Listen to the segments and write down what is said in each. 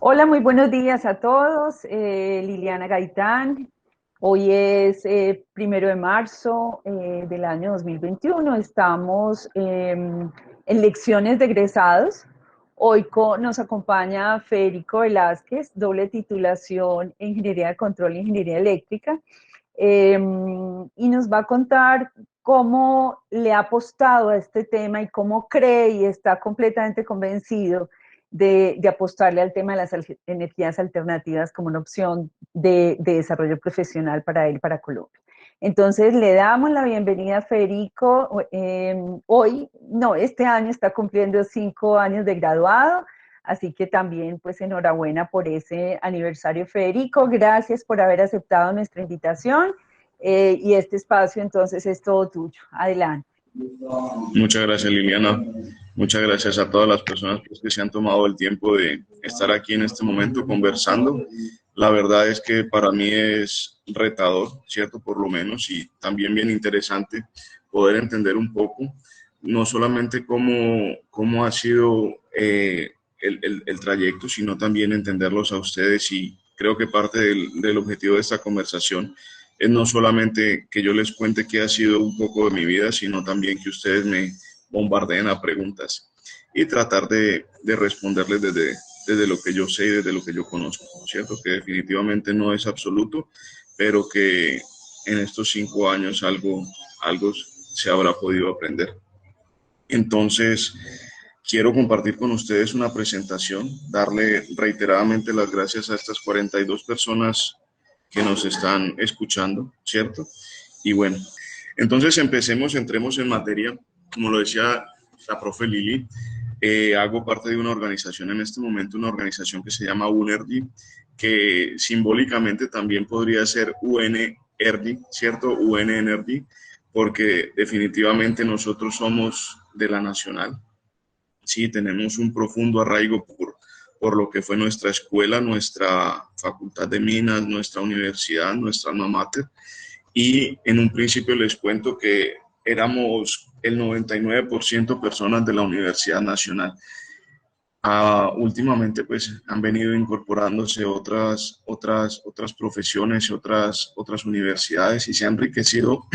Hola, muy buenos días a todos. Liliana Gaitán. Hoy es 1 de marzo del año 2021. Estamos en lecciones de egresados. Hoy nos acompaña Federico Velázquez, doble titulación en Ingeniería de Control e Ingeniería Eléctrica, y nos va a contar cómo le ha apostado a este tema y cómo cree y está completamente convencido de apostarle al tema de las energías alternativas como una opción de desarrollo profesional para él, para Colombia. Entonces le damos la bienvenida a Federico. Hoy, no, este año está cumpliendo 5 años de graduado, así que también pues enhorabuena por ese aniversario, Federico. Gracias por haber aceptado nuestra invitación, y este espacio entonces es todo tuyo. Adelante. Muchas gracias, Liliana. Muchas gracias a todas las personas pues, que se han tomado el tiempo de estar aquí en este momento conversando. La verdad es que para mí es retador, ¿cierto? Por lo menos, y también bien interesante poder entender un poco, no solamente cómo ha sido el trayecto, sino también entenderlos a ustedes. Y creo que parte del objetivo de esta conversación es no solamente que yo les cuente qué ha sido un poco de mi vida, sino también que ustedes me bombardeen a preguntas y tratar de responderles desde lo que yo sé y desde lo que yo conozco, ¿cierto? Que definitivamente no es absoluto, pero que en estos 5 años algo se habrá podido aprender. Entonces, quiero compartir con ustedes una presentación, darle reiteradamente las gracias a estas 42 personas que nos están escuchando, ¿cierto? Y bueno, entonces entremos en materia. Como lo decía la profe Lili, hago parte de una organización en este momento, una organización que se llama UNERGY, que simbólicamente también podría ser UNERGY, ¿cierto? UN Energy, porque definitivamente nosotros somos de la nacional. Sí, tenemos un profundo arraigo por lo que fue nuestra escuela, nuestra facultad de minas, nuestra universidad, nuestra alma mater. Y en un principio les cuento que éramos el 99% personas de la Universidad Nacional. Últimamente pues han venido incorporándose otras profesiones y otras universidades y se ha enriquecido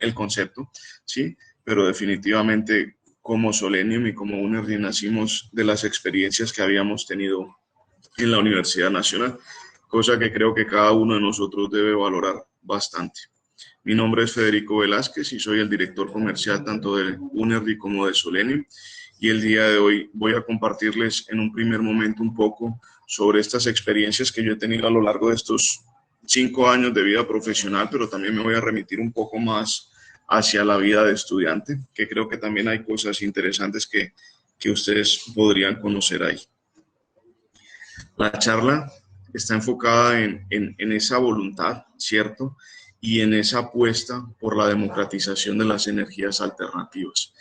el concepto, ¿sí? Pero definitivamente como Solenium y como UNERGY nacimos de las experiencias que habíamos tenido en la Universidad Nacional, cosa que creo que cada uno de nosotros debe valorar bastante. Mi nombre es Federico Velázquez y soy el director comercial tanto de UNERGY como de Solenium. Y el día de hoy voy a compartirles en un primer momento un poco sobre estas experiencias que yo he tenido a lo largo de estos 5 años de vida profesional, pero también me voy a remitir un poco más hacia la vida de estudiante, que creo que también hay cosas interesantes que ustedes podrían conocer ahí. La charla está enfocada en esa voluntad, ¿cierto? Y en esa apuesta por la democratización de las energías alternativas.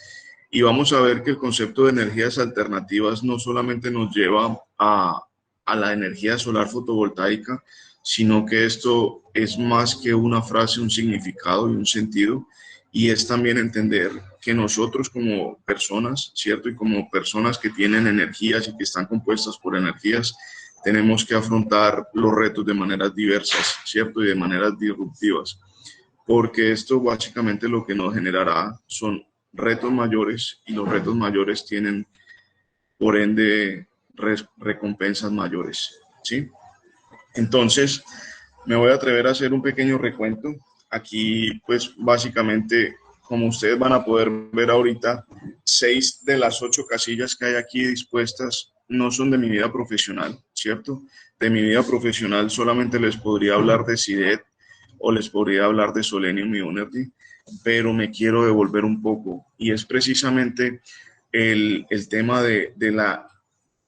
Y vamos a ver que el concepto de energías alternativas no solamente nos lleva a la energía solar fotovoltaica, sino que esto es más que una frase, un significado y un sentido, y es también entender que nosotros como personas, ¿cierto? Y como personas que tienen energías y que están compuestas por energías, tenemos que afrontar los retos de maneras diversas, ¿cierto? Y de maneras disruptivas, porque esto básicamente lo que nos generará son retos mayores y los retos mayores tienen, por ende, recompensas mayores, ¿sí? Entonces, me voy a atrever a hacer un pequeño recuento. Aquí, pues, básicamente, como ustedes van a poder ver ahorita, 6 de las 8 casillas que hay aquí dispuestas no son de mi vida profesional, ¿cierto? De mi vida profesional solamente les podría hablar de CIDET o les podría hablar de Solenium y UNERGY, pero me quiero devolver un poco y es precisamente el tema de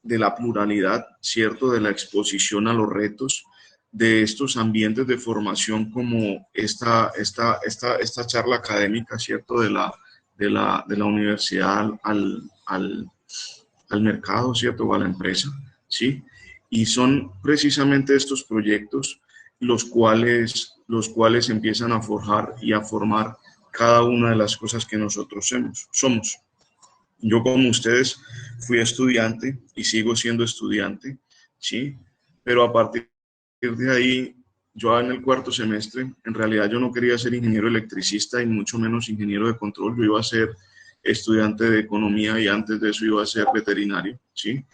la pluralidad, ¿cierto? De la exposición a los retos, de estos ambientes de formación como esta charla académica, ¿cierto? De la universidad al mercado, ¿cierto? O a la empresa, ¿sí? Y son precisamente estos proyectos los cuales empiezan a forjar y a formar cada una de las cosas que nosotros somos. Yo como ustedes fui estudiante y sigo siendo estudiante, ¿sí? Pero a partir de ahí, yo en el cuarto semestre, en realidad yo no quería ser ingeniero electricista y mucho menos ingeniero de control. Yo iba a ser estudiante de economía y antes de eso iba a ser veterinario, ¿sí?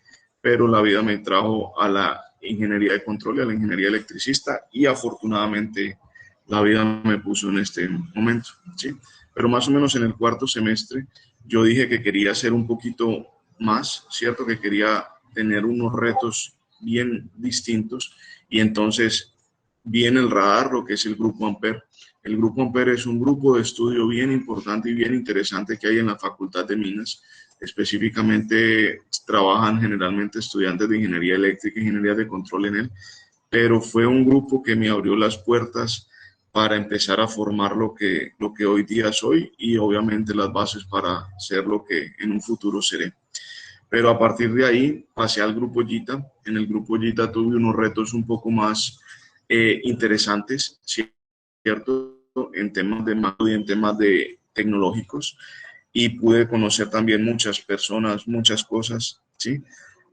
Pero la vida me trajo a la ingeniería de control y a la ingeniería electricista y afortunadamente la vida me puso en este momento, ¿sí? Pero más o menos en el cuarto semestre yo dije que quería hacer un poquito más, ¿cierto? Que quería tener unos retos bien distintos y entonces vi en el radar lo que es el Grupo Amper. El Grupo Amper es un grupo de estudio bien importante y bien interesante que hay en la Facultad de Minas. Específicamente trabajan generalmente estudiantes de ingeniería eléctrica y ingeniería de control en él, pero fue un grupo que me abrió las puertas para empezar a formar lo que hoy día soy y obviamente las bases para ser lo que en un futuro seré. Pero a partir de ahí pasé al Grupo Gita. En el Grupo Gita tuve unos retos un poco más interesantes, ¿cierto? En temas de macro y en temas de tecnológicos y pude conocer también muchas personas, muchas cosas, ¿sí?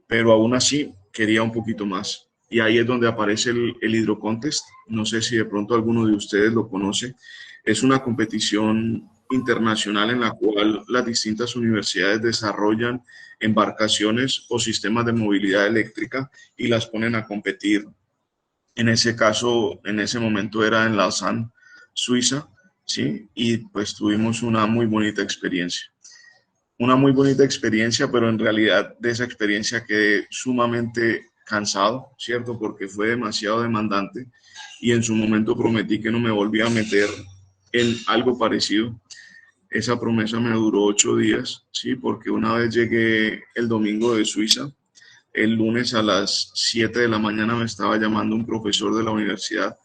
Pero aún así quería un poquito más. Y ahí es donde aparece el Hydro Contest. No sé si de pronto alguno de ustedes lo conoce. Es una competición internacional en la cual las distintas universidades desarrollan embarcaciones o sistemas de movilidad eléctrica y las ponen a competir. En ese caso, en ese momento era en Lausanne, Suiza, ¿sí? Y pues tuvimos una muy bonita experiencia. Una muy bonita experiencia, pero en realidad de esa experiencia quedé sumamente cansado, ¿cierto? Porque fue demasiado demandante y en su momento prometí que no me volvía a meter en algo parecido. Esa promesa me duró 8 días, ¿sí? Porque una vez llegué el domingo de Suiza, el lunes a las 7 de la mañana me estaba llamando un profesor de la universidad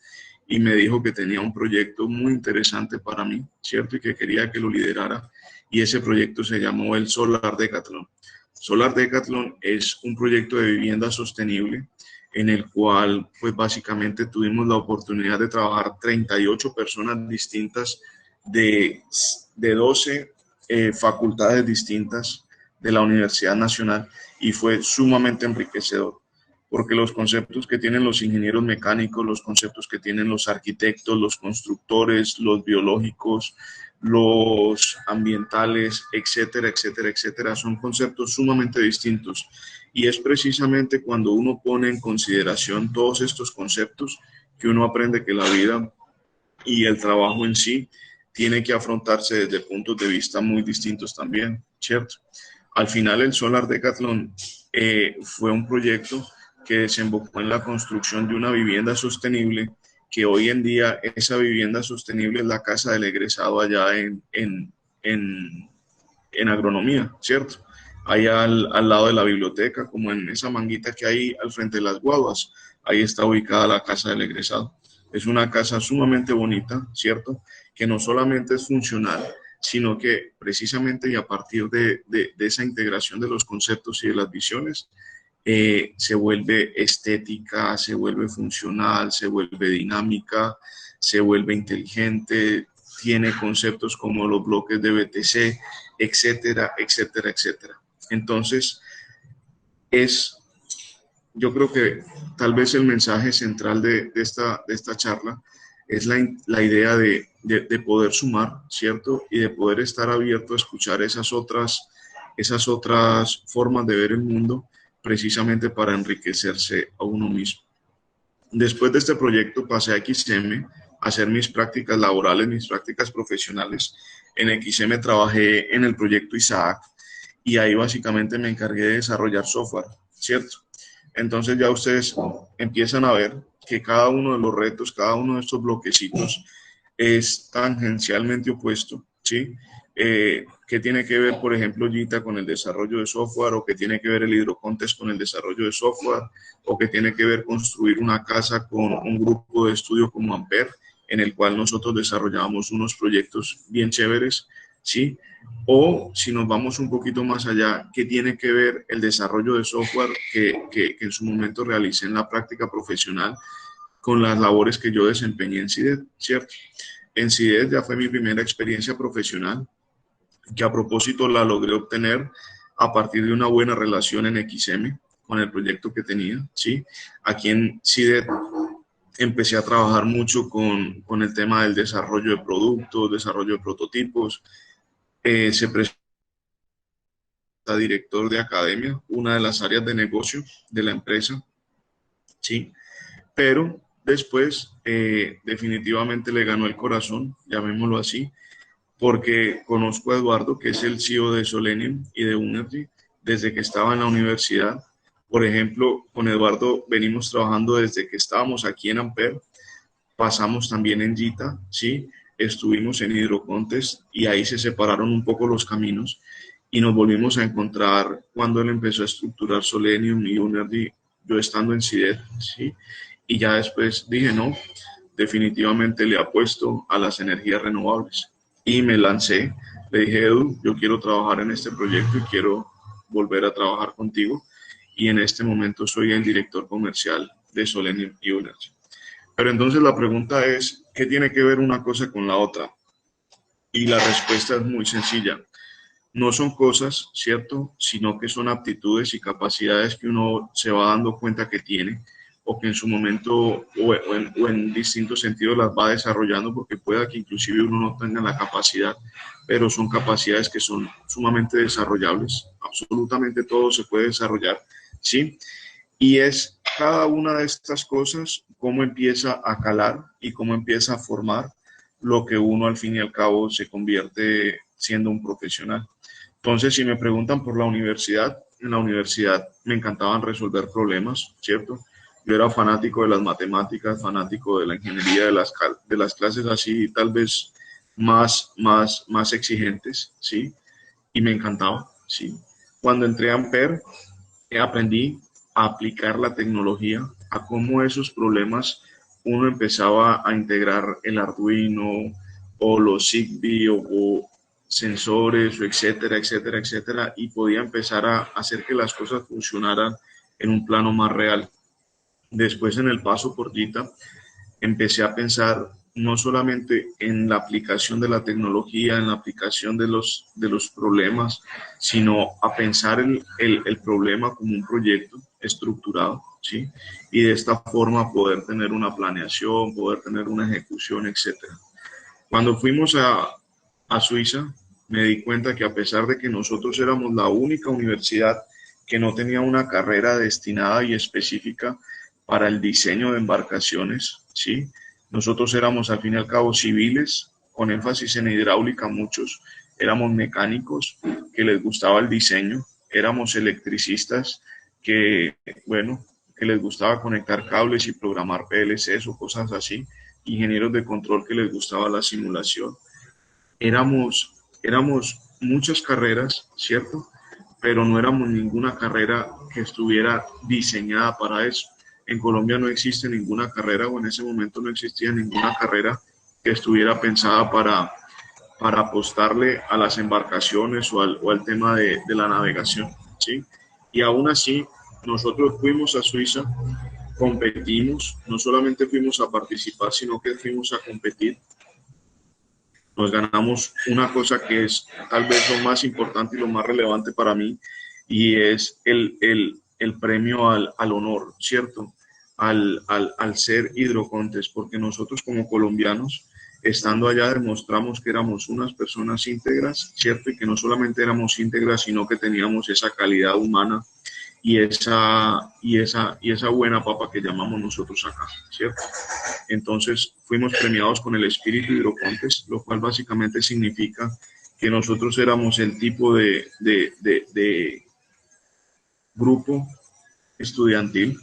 y me dijo que tenía un proyecto muy interesante para mí, ¿cierto? Y que quería que lo liderara. Y ese proyecto se llamó el Solar Decathlon. Solar Decathlon es un proyecto de vivienda sostenible en el cual, pues básicamente tuvimos la oportunidad de trabajar 38 personas distintas de, de 12 facultades distintas de la Universidad Nacional y fue sumamente enriquecedor porque los conceptos que tienen los ingenieros mecánicos, los conceptos que tienen los arquitectos, los constructores, los biológicos, los ambientales, etcétera, etcétera, etcétera, son conceptos sumamente distintos. Y es precisamente cuando uno pone en consideración todos estos conceptos que uno aprende que la vida y el trabajo en sí tiene que afrontarse desde puntos de vista muy distintos también, ¿cierto? Al final el Solar Decathlon fue un proyecto que desembocó en la construcción de una vivienda sostenible, que hoy en día esa vivienda sostenible es la casa del egresado allá en agronomía, ¿cierto? Allá al lado de la biblioteca, como en esa manguita que hay al frente de las guaguas, ahí está ubicada la casa del egresado. Es una casa sumamente bonita, ¿cierto? Que no solamente es funcional, sino que precisamente y a partir de esa integración de los conceptos y de las visiones, se vuelve estética, se vuelve funcional, se vuelve dinámica, se vuelve inteligente, tiene conceptos como los bloques de BTC, etcétera, etcétera, etcétera. Entonces, es, yo creo que tal vez el mensaje central de esta charla es la idea de poder sumar, ¿cierto? Y de poder estar abierto a escuchar esas otras formas de ver el mundo precisamente para enriquecerse a uno mismo. Después de este proyecto pasé a XM a hacer mis prácticas laborales, mis prácticas profesionales. En XM trabajé en el proyecto Isaac y ahí básicamente me encargué de desarrollar software, ¿cierto? Entonces ya ustedes empiezan a ver que cada uno de los retos, cada uno de estos bloquecitos es tangencialmente opuesto, ¿sí? ¿Qué tiene que ver, por ejemplo, Gita con el desarrollo de software? ¿O qué tiene que ver el HydroContest con el desarrollo de software? ¿O qué tiene que ver construir una casa con un grupo de estudio como Ampere, en el cual nosotros desarrollamos unos proyectos bien chéveres, ¿sí? O si nos vamos un poquito más allá, ¿qué tiene que ver el desarrollo de software que en su momento realicé en la práctica profesional con las labores que yo desempeñé en CIDED, ¿cierto? En CIDED ya fue mi primera experiencia profesional, que a propósito la logré obtener a partir de una buena relación en XM con el proyecto que tenía, ¿sí? Aquí en CIDET empecé a trabajar mucho con el tema del desarrollo de productos, desarrollo de prototipos. Se presenta director de academia, una de las áreas de negocio de la empresa, ¿sí? Pero después definitivamente le ganó el corazón, llamémoslo así, porque conozco a Eduardo, que es el CEO de Solenium y de Unergy, desde que estaba en la universidad. Por ejemplo, con Eduardo venimos trabajando desde que estábamos aquí en Ampere, pasamos también en Gita, ¿sí? Estuvimos en Hidrocontes y ahí se separaron un poco los caminos y nos volvimos a encontrar cuando él empezó a estructurar Solenium y Unergy, yo estando en CIDET, ¿sí? Y ya después dije, no, definitivamente le apuesto a las energías renovables. Y me lancé, le dije, Edu, yo quiero trabajar en este proyecto y quiero volver a trabajar contigo. Y en este momento soy el director comercial de Solenium y Unergy. Pero entonces la pregunta es, ¿qué tiene que ver una cosa con la otra? Y la respuesta es muy sencilla. No son cosas, ¿cierto? Sino que son aptitudes y capacidades que uno se va dando cuenta que tiene o que en su momento o en distintos sentidos las va desarrollando porque pueda que inclusive uno no tenga la capacidad, pero son capacidades que son sumamente desarrollables. Absolutamente todo se puede desarrollar, ¿sí? Y es cada una de estas cosas cómo empieza a calar y cómo empieza a formar lo que uno al fin y al cabo se convierte siendo un profesional. Entonces, si me preguntan por la universidad, en la universidad me encantaban resolver problemas, ¿cierto? Yo era fanático de las matemáticas, fanático de la ingeniería, de las clases así, tal vez más exigentes, ¿sí? Y me encantaba, ¿sí? Cuando entré a Ampere, aprendí a aplicar la tecnología, a cómo esos problemas uno empezaba a integrar el Arduino o los Zigbee o sensores, o etcétera, etcétera, etcétera, y podía empezar a hacer que las cosas funcionaran en un plano más real. Después, en el paso por Gita, empecé a pensar no solamente en la aplicación de la tecnología, en la aplicación de los problemas, sino a pensar el problema como un proyecto estructurado, ¿sí? Y de esta forma poder tener una planeación, poder tener una ejecución, etcétera. Cuando fuimos a Suiza, me di cuenta que a pesar de que nosotros éramos la única universidad que no tenía una carrera destinada y específica para el diseño de embarcaciones, ¿sí? Nosotros éramos al fin y al cabo civiles, con énfasis en hidráulica muchos, éramos mecánicos que les gustaba el diseño, éramos electricistas que, bueno, que les gustaba conectar cables y programar PLCs o cosas así, ingenieros de control que les gustaba la simulación. Éramos muchas carreras, ¿cierto? Pero no éramos ninguna carrera que estuviera diseñada para eso. En Colombia no existe ninguna carrera, o en ese momento no existía ninguna carrera que estuviera pensada para apostarle a las embarcaciones o al tema de la navegación, ¿sí? Y aún así, nosotros fuimos a Suiza, competimos, no solamente fuimos a participar, sino que fuimos a competir. Nos ganamos una cosa que es tal vez lo más importante y lo más relevante para mí, y es el premio al honor, ¿cierto? Al ser Hidrocontes, porque nosotros como colombianos, estando allá, demostramos que éramos unas personas íntegras, ¿cierto? Y que no solamente éramos íntegras, sino que teníamos esa calidad humana y esa buena papa que llamamos nosotros acá, ¿cierto? Entonces fuimos premiados con el espíritu Hidrocontes, lo cual básicamente significa que nosotros éramos el tipo de grupo estudiantil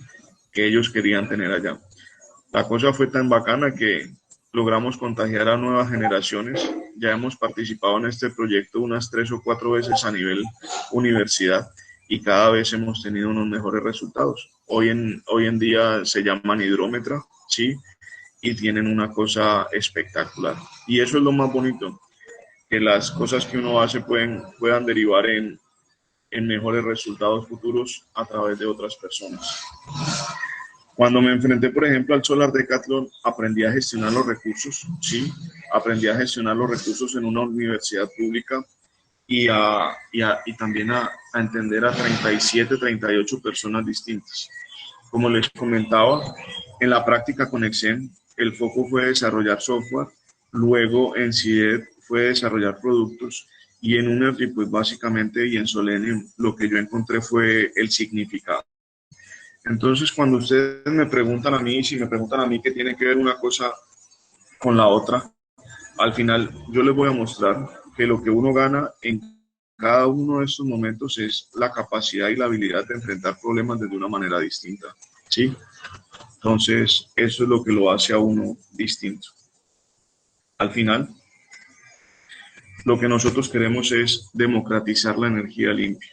que ellos querían tener allá. La cosa fue tan bacana que logramos contagiar a nuevas generaciones. Ya hemos participado en este proyecto unas 3 o 4 veces a nivel universidad y cada vez hemos tenido unos mejores resultados. Hoy en día se llaman hidrómetra, ¿sí? Y tienen una cosa espectacular. Y eso es lo más bonito, que las cosas que uno hace puedan derivar en mejores resultados futuros a través de otras personas. Cuando me enfrenté, por ejemplo, al Solar Decathlon, aprendí a gestionar los recursos, ¿sí? Aprendí a gestionar los recursos en una universidad pública y también a entender a 37, 38 personas distintas. Como les comentaba, en la práctica con Exen, el foco fue desarrollar software, luego en CIDED fue desarrollar productos y en Unergy, pues básicamente, y en Solenium, lo que yo encontré fue el significado. Entonces, cuando ustedes me preguntan a mí, si me preguntan a mí qué tiene que ver una cosa con la otra, al final yo les voy a mostrar que lo que uno gana en cada uno de estos momentos es la capacidad y la habilidad de enfrentar problemas desde una manera distinta, ¿sí? Entonces, eso es lo que lo hace a uno distinto. Al final, lo que nosotros queremos es democratizar la energía limpia.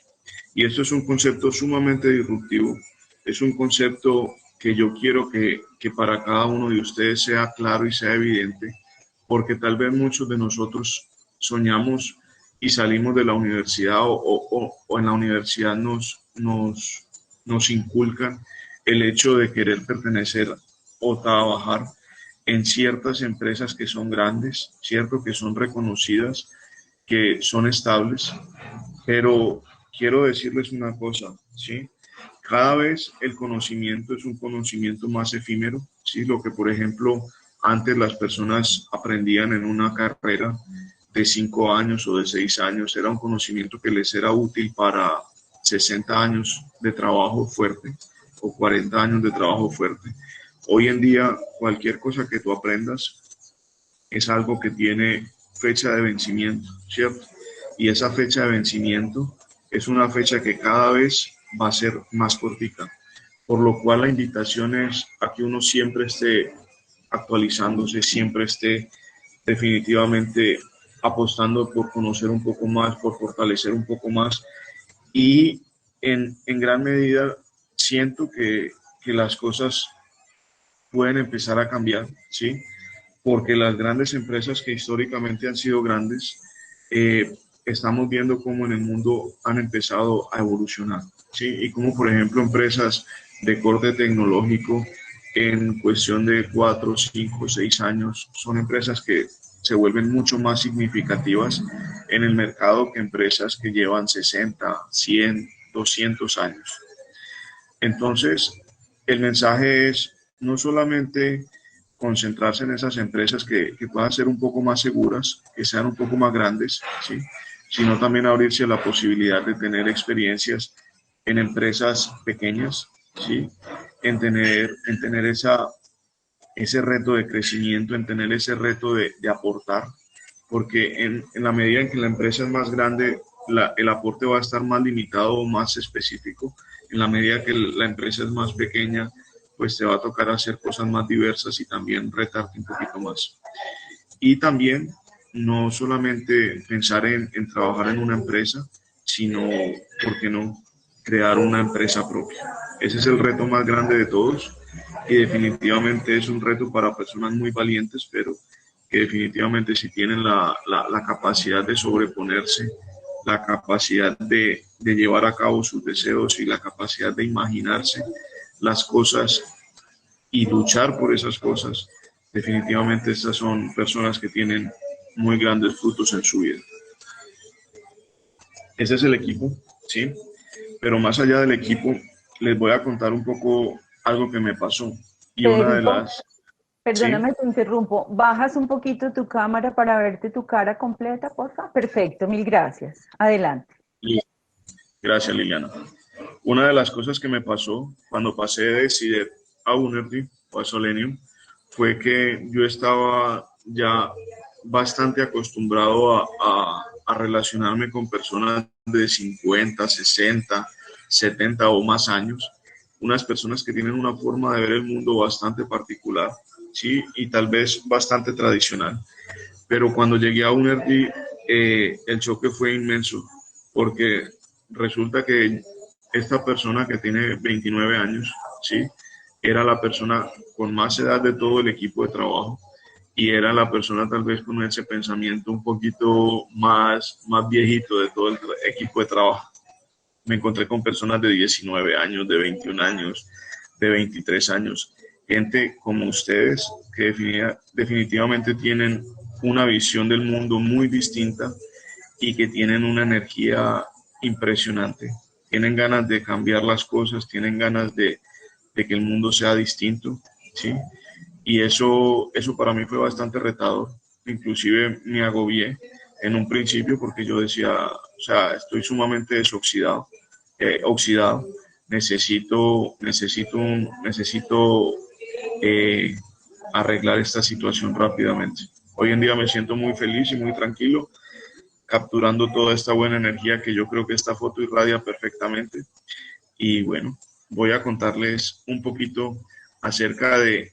Y esto es un concepto sumamente disruptivo. Es un concepto que yo quiero que para cada uno de ustedes sea claro y sea evidente, porque tal vez muchos de nosotros soñamos y salimos de la universidad o en la universidad nos inculcan el hecho de querer pertenecer o trabajar en ciertas empresas que son grandes, cierto, que son reconocidas, que son estables, pero quiero decirles una cosa, ¿sí? Cada vez el conocimiento es un conocimiento más efímero, ¿sí? Lo que, por ejemplo, antes las personas aprendían en una carrera de 5 años o de 6 años, era un conocimiento que les era útil para 60 años de trabajo fuerte o 40 años de trabajo fuerte. Hoy en día, cualquier cosa que tú aprendas es algo que tiene fecha de vencimiento, ¿cierto? Y esa fecha de vencimiento es una fecha que cada vez va a ser más cortica, por lo cual la invitación es a que uno siempre esté actualizándose, siempre esté definitivamente apostando por conocer un poco más, por fortalecer un poco más y en gran medida siento que las cosas pueden empezar a cambiar, ¿sí? Porque las grandes empresas que históricamente han sido grandes, estamos viendo cómo en el mundo han empezado a evolucionar, ¿sí? Y como por ejemplo empresas de corte tecnológico en cuestión de 4, 5, 6 años, son empresas que se vuelven mucho más significativas en el mercado que empresas que llevan 60, 100, 200 años. Entonces, el mensaje es no solamente concentrarse en esas empresas que puedan ser un poco más seguras, que sean un poco más grandes, ¿sí? Sino también abrirse a la posibilidad de tener experiencias en empresas pequeñas, ¿sí? En tener ese reto de crecimiento, en tener ese reto de aportar, porque en la medida en que la empresa es más grande, el aporte va a estar más limitado o más específico. En la medida que la empresa es más pequeña, pues te va a tocar hacer cosas más diversas y también retarte un poquito más. Y también no solamente pensar en trabajar en una empresa, sino, ¿por qué no?, crear una empresa propia. Ese es el reto más grande de todos y definitivamente es un reto para personas muy valientes, pero que definitivamente si tienen la capacidad de sobreponerse, la capacidad de llevar a cabo sus deseos y la capacidad de imaginarse las cosas y luchar por esas cosas, definitivamente estas son personas que tienen muy grandes frutos en su vida. Ese es el equipo, ¿sí? Pero más allá del equipo, les voy a contar un poco algo que me pasó. Y una de Federico, las, ¿sí? perdóname, te interrumpo. ¿Bajas un poquito tu cámara para verte tu cara completa, porfa? Perfecto, mil gracias. Adelante. Gracias, Liliana. Una de las cosas que me pasó cuando pasé de CIDEP a Unergy o a Solenium fue que yo estaba ya bastante acostumbrado a relacionarme con personas de 50, 60, 70 o más años, unas personas que tienen una forma de ver el mundo bastante particular, ¿sí? Y tal vez bastante tradicional. Pero cuando llegué a Unergy, el choque fue inmenso, porque resulta que esta persona que tiene 29 años, ¿sí? Era la persona con más edad de todo el equipo de trabajo y era la persona tal vez con ese pensamiento un poquito más viejito de todo el equipo de trabajo. Me encontré con personas de 19 años, de 21 años, de 23 años, gente como ustedes que definitivamente tienen una visión del mundo muy distinta y que tienen una energía impresionante. Tienen ganas de cambiar las cosas, tienen ganas de que el mundo sea distinto, ¿sí? Y eso para mí fue bastante retador. Inclusive me agobié en un principio porque yo decía, o sea, estoy sumamente oxidado, necesito eh, arreglar esta situación rápidamente. Hoy en día me siento muy feliz y muy tranquilo, capturando toda esta buena energía que yo creo que esta foto irradia perfectamente. Y bueno, voy a contarles un poquito acerca de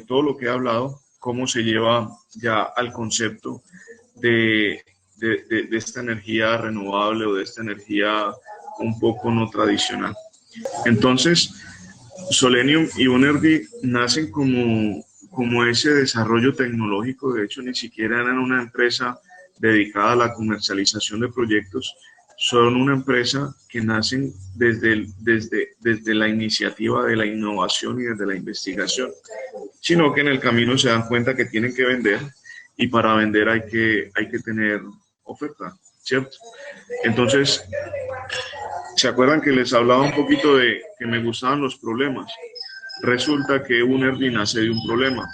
todo lo que he hablado, cómo se lleva ya al concepto de esta energía renovable o de esta energía un poco no tradicional. Entonces, Solenium y Unergy nacen como ese desarrollo tecnológico. De hecho, ni siquiera eran una empresa dedicada a la comercialización de proyectos. Son una empresa que nacen desde la iniciativa de la innovación y desde la investigación, sino que en el camino se dan cuenta que tienen que vender, y para vender hay que tener oferta, ¿cierto? Entonces, ¿se acuerdan que les hablaba un poquito de que me gustaban los problemas? Resulta que Unergy nace de un problema,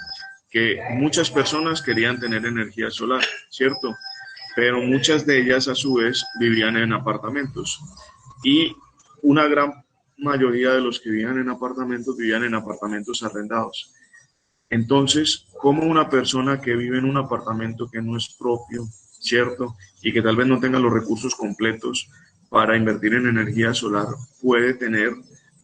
que muchas personas querían tener energía solar, ¿cierto? Pero muchas de ellas a su vez vivían en apartamentos, y una gran mayoría de los que vivían en apartamentos arrendados. Entonces, ¿cómo una persona que vive en un apartamento que no es propio, ¿cierto? Y que tal vez no tenga los recursos completos para invertir en energía solar, puede tener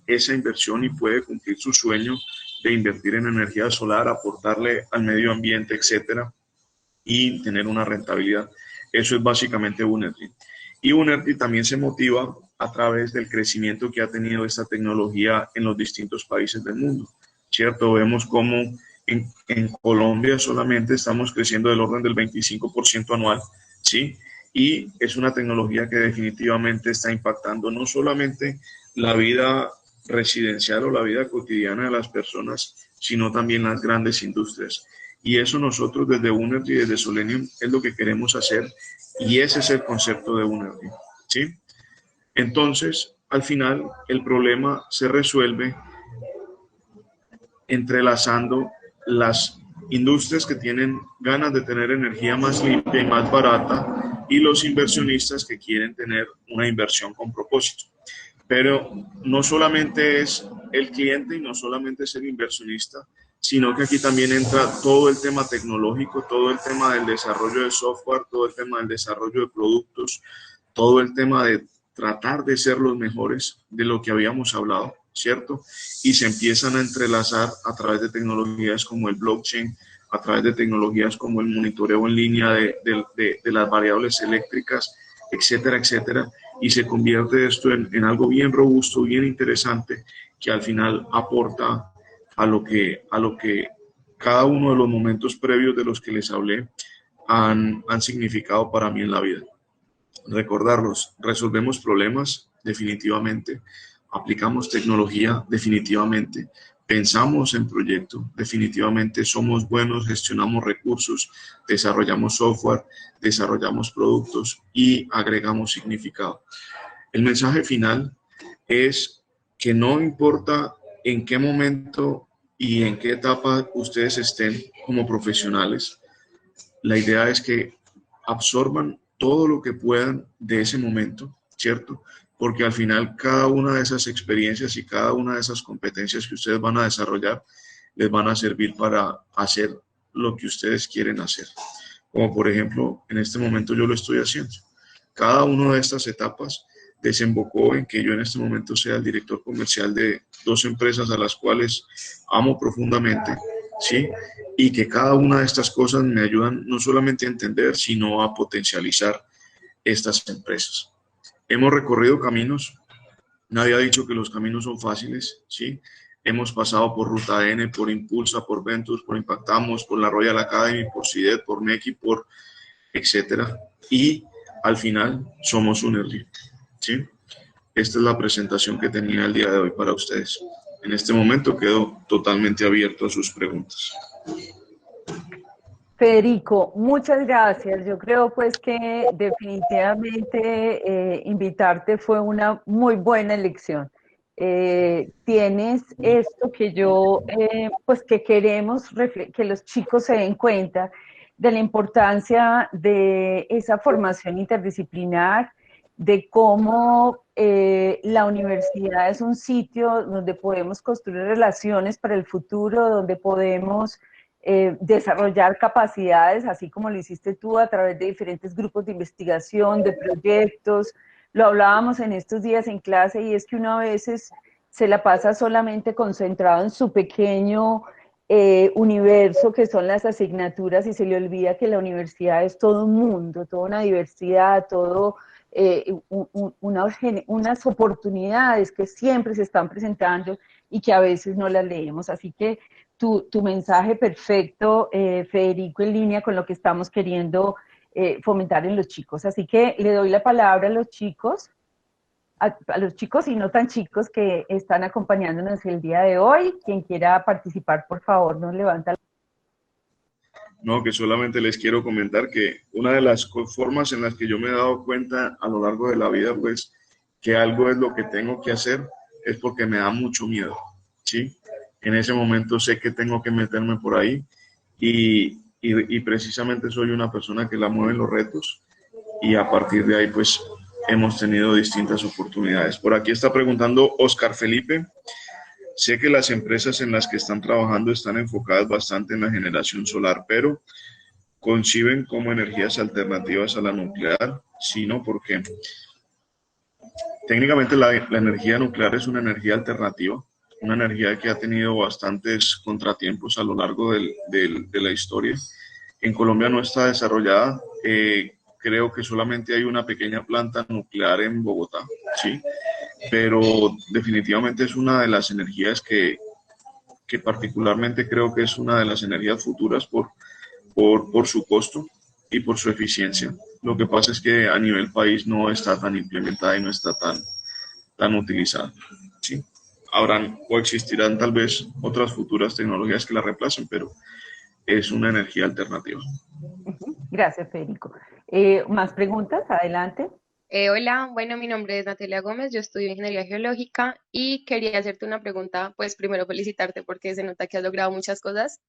esa inversión y puede cumplir su sueño de invertir en energía solar, aportarle al medio ambiente, etcétera, y tener una rentabilidad? Eso es básicamente Unergy. Y Unergy también se motiva a través del crecimiento que ha tenido esta tecnología en los distintos países del mundo, ¿cierto? Vemos cómo en Colombia solamente estamos creciendo del orden del 25% anual, ¿sí? Y es una tecnología que definitivamente está impactando no solamente la vida residencial o la vida cotidiana de las personas, sino también las grandes industrias. Y eso nosotros desde Unergy y desde Solenium es lo que queremos hacer, y ese es el concepto de Unergy, ¿sí? Entonces, al final, el problema se resuelve entrelazando las industrias que tienen ganas de tener energía más limpia y más barata, y los inversionistas que quieren tener una inversión con propósito. Pero no solamente es el cliente y no solamente es el inversionista, sino que aquí también entra todo el tema tecnológico, todo el tema del desarrollo de software, todo el tema del desarrollo de productos, todo el tema de tratar de ser los mejores de lo que habíamos hablado, ¿cierto? Y se empiezan a entrelazar a través de tecnologías como el blockchain, a través de tecnologías como el monitoreo en línea de las variables eléctricas, etcétera, etcétera, y se convierte esto en algo bien robusto, bien interesante, que al final aporta a lo que cada uno de los momentos previos de los que les hablé han significado para mí en la vida. Recordarlos, resolvemos problemas definitivamente, aplicamos tecnología definitivamente, pensamos en proyecto definitivamente, somos buenos, gestionamos recursos, desarrollamos software, desarrollamos productos y agregamos significado. El mensaje final es que no importa en qué momento y en qué etapa ustedes estén como profesionales, la idea es que absorban todo lo que puedan de ese momento, ¿cierto? Porque al final cada una de esas experiencias y cada una de esas competencias que ustedes van a desarrollar les van a servir para hacer lo que ustedes quieren hacer. Como por ejemplo, en este momento yo lo estoy haciendo. Cada una de estas etapas desembocó en que yo en este momento sea el director comercial de dos empresas a las cuales amo profundamente, ¿sí? Y que cada una de estas cosas me ayudan no solamente a entender, sino a potencializar estas empresas. Hemos recorrido caminos, nadie ha dicho que los caminos son fáciles, ¿sí? Hemos pasado por Ruta N, por Impulsa, por Ventus, por Impactamos, por la Royal Academy, por CIDET, por NECI, por etcétera. Y al final somos Unergy, ¿sí? Esta es la presentación que tenía el día de hoy para ustedes. En este momento quedo totalmente abierto a sus preguntas. Federico, muchas gracias. Yo creo pues que definitivamente invitarte fue una muy buena elección. Tienes esto que yo, pues que queremos que los chicos se den cuenta de la importancia de esa formación interdisciplinar, de cómo la universidad es un sitio donde podemos construir relaciones para el futuro, donde podemos desarrollar capacidades, así como lo hiciste tú a través de diferentes grupos de investigación, de proyectos. Lo hablábamos en estos días en clase y es que uno a veces se la pasa solamente concentrado en su pequeño universo que son las asignaturas y se le olvida que la universidad es todo un mundo, toda una diversidad, todo unas oportunidades que siempre se están presentando y que a veces no las leemos. Así que tu mensaje perfecto, Federico, en línea con lo que estamos queriendo fomentar en los chicos. Así que le doy la palabra a los chicos, a los chicos y no tan chicos que están acompañándonos el día de hoy. Quien quiera participar, por favor, nos levanta la No, que solamente les quiero comentar que una de las formas en las que yo me he dado cuenta a lo largo de la vida, pues, que algo es lo que tengo que hacer, es porque me da mucho miedo, ¿sí? En ese momento sé que tengo que meterme por ahí y precisamente soy una persona que la mueven los retos y a partir de ahí, pues, hemos tenido distintas oportunidades. Por aquí está preguntando Oscar Felipe. Sé que las empresas en las que están trabajando están enfocadas bastante en la generación solar, pero conciben como energías alternativas a la nuclear, sino porque técnicamente la energía nuclear es una energía alternativa, una energía que ha tenido bastantes contratiempos a lo largo de la historia. En Colombia no está desarrollada, creo que solamente hay una pequeña planta nuclear en Bogotá, ¿sí? Pero definitivamente es una de las energías que particularmente creo que es una de las energías futuras por su costo y por su eficiencia. Lo que pasa es que a nivel país no está tan implementada y no está tan utilizada. ¿Sí? Habrán o existirán tal vez otras futuras tecnologías que la reemplacen, pero es una energía alternativa. Gracias, Federico. ¿Más preguntas? Adelante. Hola, bueno, mi nombre es Natalia Gómez, yo estudio ingeniería geológica y quería hacerte una pregunta, pues primero felicitarte porque se nota que has logrado muchas cosas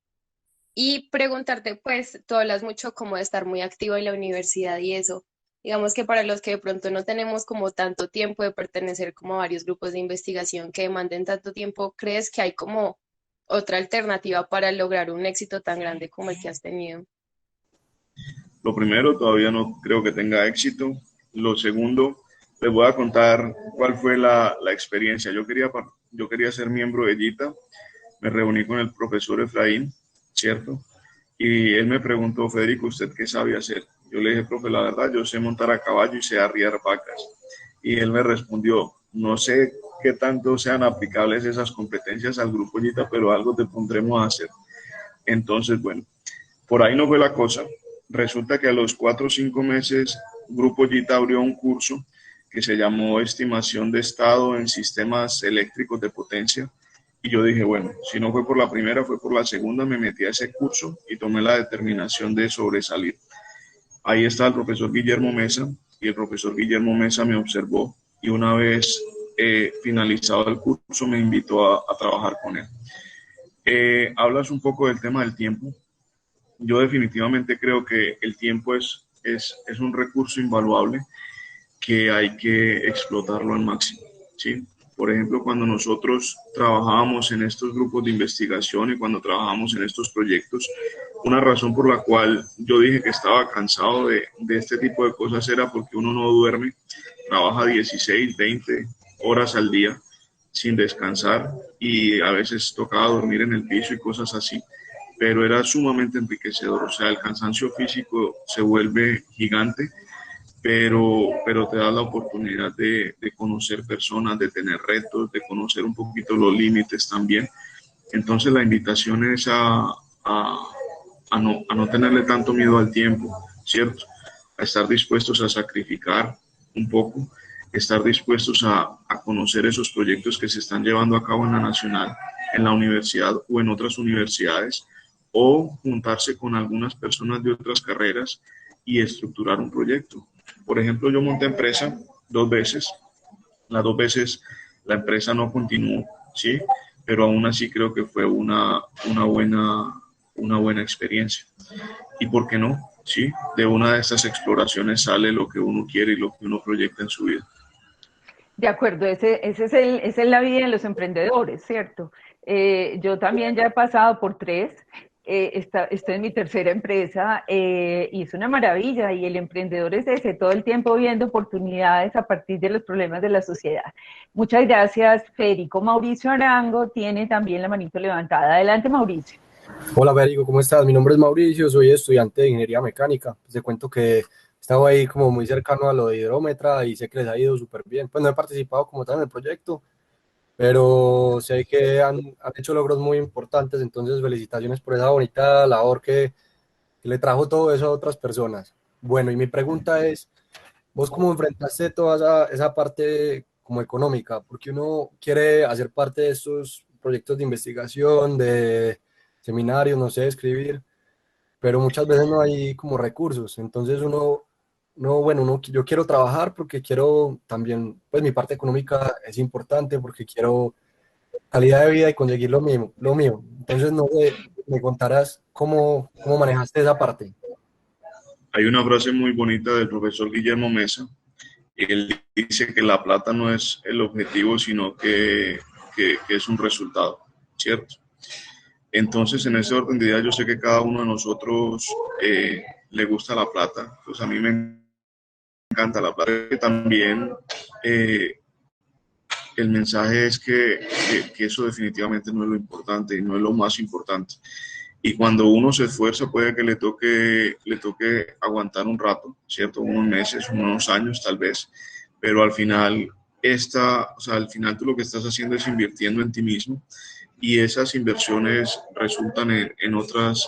y preguntarte, pues tú hablas mucho como de estar muy activo en la universidad y eso. Digamos que para los que de pronto no tenemos como tanto tiempo de pertenecer como a varios grupos de investigación que demanden tanto tiempo, ¿crees que hay como otra alternativa para lograr un éxito tan grande como el que has tenido? Lo primero, todavía no creo que tenga éxito. Lo segundo, les voy a contar cuál fue la experiencia. Yo quería ser miembro de YITA, me reuní con el profesor Efraín, ¿cierto? Y él me preguntó, Federico, ¿usted qué sabe hacer? Yo le dije, profe, la verdad, yo sé montar a caballo y sé arriar vacas. Y él me respondió, no sé qué tanto sean aplicables esas competencias al grupo YITA, pero algo te pondremos a hacer. Entonces, bueno, por ahí no fue la cosa. Resulta que a los 4 o 5 meses, Grupo YITA abrió un curso que se llamó Estimación de Estado en Sistemas Eléctricos de Potencia. Y yo dije, bueno, si no fue por la primera, fue por la segunda, me metí a ese curso y tomé la determinación de sobresalir. Ahí está el profesor Guillermo Mesa y el profesor Guillermo Mesa me observó y una vez finalizado el curso me invitó a trabajar con él. Hablas un poco del tema del tiempo. Yo definitivamente creo que el tiempo es un recurso invaluable que hay que explotarlo al máximo, ¿sí? Por ejemplo, cuando nosotros trabajábamos en estos grupos de investigación y cuando trabajábamos en estos proyectos, una razón por la cual yo dije que estaba cansado de este tipo de cosas era porque uno no duerme, trabaja 16, 20 horas al día sin descansar y a veces tocaba dormir en el piso y cosas así, pero era sumamente enriquecedor, o sea, el cansancio físico se vuelve gigante, pero te da la oportunidad de conocer personas, de tener retos, de conocer un poquito los límites también. Entonces la invitación es a no tenerle tanto miedo al tiempo, ¿cierto? A estar dispuestos a sacrificar un poco, estar dispuestos a conocer esos proyectos que se están llevando a cabo en la nacional, en la universidad o en otras universidades, o juntarse con algunas personas de otras carreras y estructurar un proyecto. Por ejemplo, yo monté empresa 2 veces. Las 2 veces la empresa no continuó, ¿sí? Pero aún así creo que fue una buena experiencia. ¿Y por qué no? ¿Sí? De una de estas exploraciones sale lo que uno quiere y lo que uno proyecta en su vida. De acuerdo, esa es la vida de los emprendedores, ¿cierto? Yo también ya he pasado por tres, esta es mi tercera empresa y es una maravilla y el emprendedor es ese, todo el tiempo viendo oportunidades a partir de los problemas de la sociedad. Muchas gracias, Federico. Mauricio Arango tiene también la manito levantada. Adelante, Mauricio. Hola Federico, ¿cómo estás? Mi nombre es Mauricio, soy estudiante de Ingeniería Mecánica. Pues te cuento que estaba ahí como muy cercano a lo de hidrómetra y sé que les ha ido súper bien. Pues no he participado como tal en el proyecto, pero sé que han hecho logros muy importantes, entonces felicitaciones por esa bonita labor que le trajo todo eso a otras personas. Bueno, y mi pregunta es, ¿vos cómo enfrentaste toda esa parte como económica? Porque uno quiere hacer parte de estos proyectos de investigación, de seminarios, no sé, escribir, pero muchas veces no hay como recursos. Entonces yo quiero trabajar porque quiero también, pues mi parte económica es importante porque quiero calidad de vida y conseguir lo mismo, lo mío. Entonces, no sé, me contarás cómo manejaste esa parte. Hay una frase muy bonita del profesor Guillermo Mesa. Él dice que la plata no es el objetivo, sino que es un resultado, ¿cierto? Entonces, en ese orden de ideas, yo sé que cada uno de nosotros le gusta la plata. Pues a mí me encanta la plata. También eh, el mensaje es que eso definitivamente no es lo importante y no es lo más importante. Y cuando uno se esfuerza puede que le toque aguantar un rato, ¿cierto? Unos meses, unos años tal vez, pero al final al final tú lo que estás haciendo es invirtiendo en ti mismo y esas inversiones resultan en otras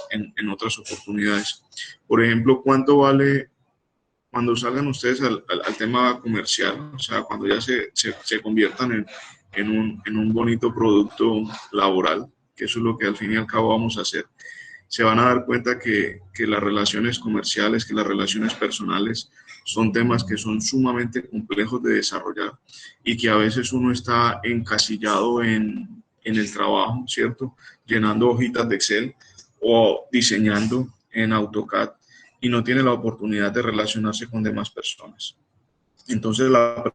oportunidades. Por ejemplo, ¿cuánto vale cuando salgan ustedes al tema comercial? O sea, cuando ya se conviertan en un bonito producto laboral, que eso es lo que al fin y al cabo vamos a hacer, se van a dar cuenta que las relaciones comerciales, que las relaciones personales son temas que son sumamente complejos de desarrollar y que a veces uno está encasillado en el trabajo, ¿cierto? Llenando hojitas de Excel o diseñando en AutoCAD y no tiene la oportunidad de relacionarse con demás personas. Entonces la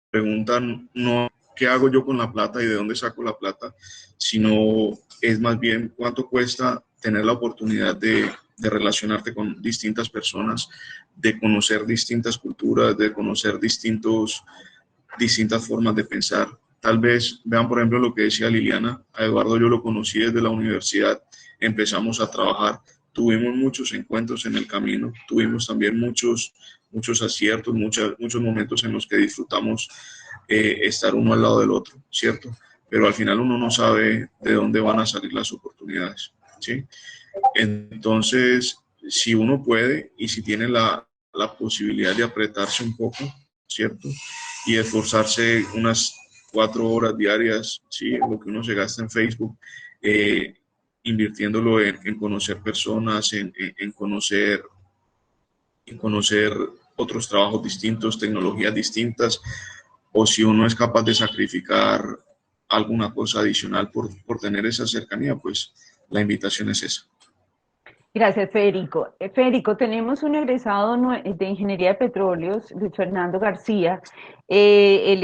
pregunta no qué hago yo con la plata y de dónde saco la plata, sino es más bien cuánto cuesta tener la oportunidad de relacionarte con distintas personas, de conocer distintas culturas, de conocer distintas formas de pensar. Tal vez vean, por ejemplo, lo que decía Liliana. A Eduardo yo lo conocí desde la universidad, empezamos a trabajar, tuvimos muchos encuentros en el camino, tuvimos también muchos aciertos, muchos momentos en los que disfrutamos estar uno al lado del otro, ¿cierto? Pero al final uno no sabe de dónde van a salir las oportunidades, ¿sí? Entonces, si uno puede y si tiene la posibilidad de apretarse un poco, ¿cierto? Y esforzarse unas 4 horas diarias, ¿sí? Lo que uno se gasta en Facebook, invirtiéndolo en conocer personas, en conocer otros trabajos distintos, tecnologías distintas, o si uno es capaz de sacrificar alguna cosa adicional por tener esa cercanía, pues la invitación es esa. Gracias, Federico. Federico, tenemos un egresado de Ingeniería de Petróleos, Luis Fernando García. Él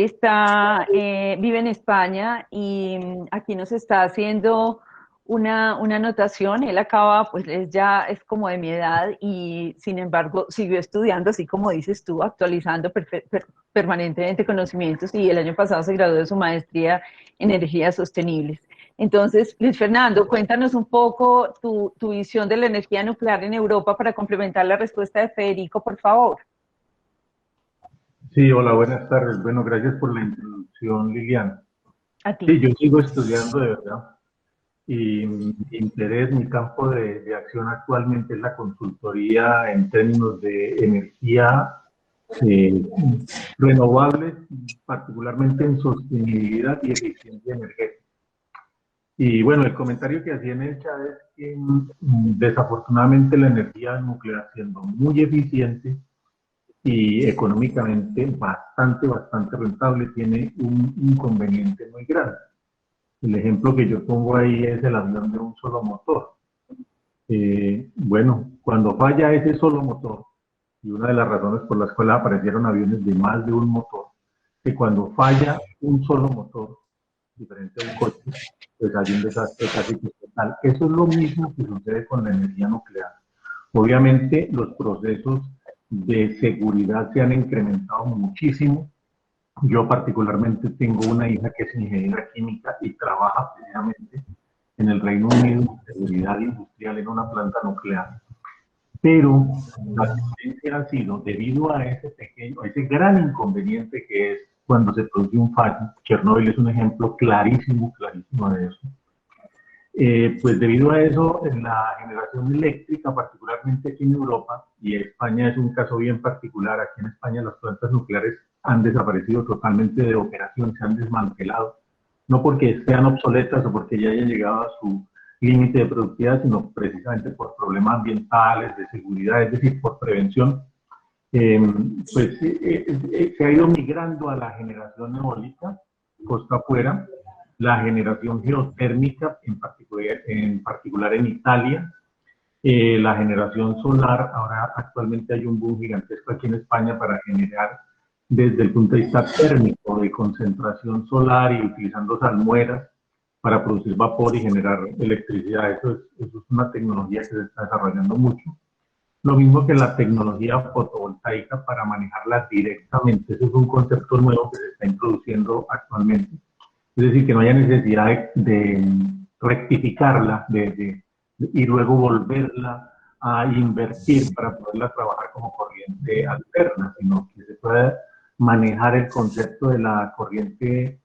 vive en España y aquí nos está haciendo una anotación. Él acaba, pues es como de mi edad y sin embargo siguió estudiando, así como dices tú, actualizando permanentemente conocimientos y el año pasado se graduó de su maestría en energías sostenibles. Entonces, Luis Fernando, cuéntanos un poco tu visión de la energía nuclear en Europa para complementar la respuesta de Federico, por favor. Sí, hola, buenas tardes. Bueno, gracias por la introducción, Liliana. A ti. Sí, yo sigo estudiando de verdad y mi interés, mi campo de acción actualmente es la consultoría en términos de energía eh, renovables, particularmente en sostenibilidad y eficiencia energética. Y bueno, el comentario que hacía en el chat es que desafortunadamente la energía nuclear, siendo muy eficiente y económicamente bastante rentable, tiene un inconveniente muy grande. El ejemplo que yo pongo ahí es el avión de un solo motor. Bueno, cuando falla ese solo motor, y una de las razones por las cuales aparecieron aviones de más de un motor, que cuando falla un solo motor, diferente a un coche, pues hay un desastre casi que total. Eso es lo mismo que sucede con la energía nuclear. Obviamente los procesos de seguridad se han incrementado muchísimo. Yo particularmente tengo una hija que es ingeniera química y trabaja precisamente en el Reino Unido en seguridad industrial en una planta nuclear. Pero la tendencia ha sido, debido a ese pequeño, a ese gran inconveniente que es cuando se produce un fallo, Chernóbil es un ejemplo clarísimo de eso, pues debido a eso, en la generación eléctrica, particularmente aquí en Europa, y España es un caso bien particular, aquí en España las plantas nucleares han desaparecido totalmente de operación, se han desmantelado, no porque sean obsoletas o porque ya hayan llegado a su límite de productividad, sino precisamente por problemas ambientales, de seguridad, es decir, por prevención. Se ha ido migrando a la generación eólica, costa afuera, la generación geotérmica, en particular en Italia, la generación solar. Ahora actualmente hay un boom gigantesco aquí en España para generar desde el punto de vista térmico, de concentración solar y utilizando salmueras para producir vapor y generar electricidad. Eso es una tecnología que se está desarrollando mucho. Lo mismo que la tecnología fotovoltaica para manejarla directamente. Eso es un concepto nuevo que se está introduciendo actualmente. Es decir, que no haya necesidad de rectificarla y luego volverla a invertir para poderla trabajar como corriente alterna, sino que se pueda manejar el concepto de la corriente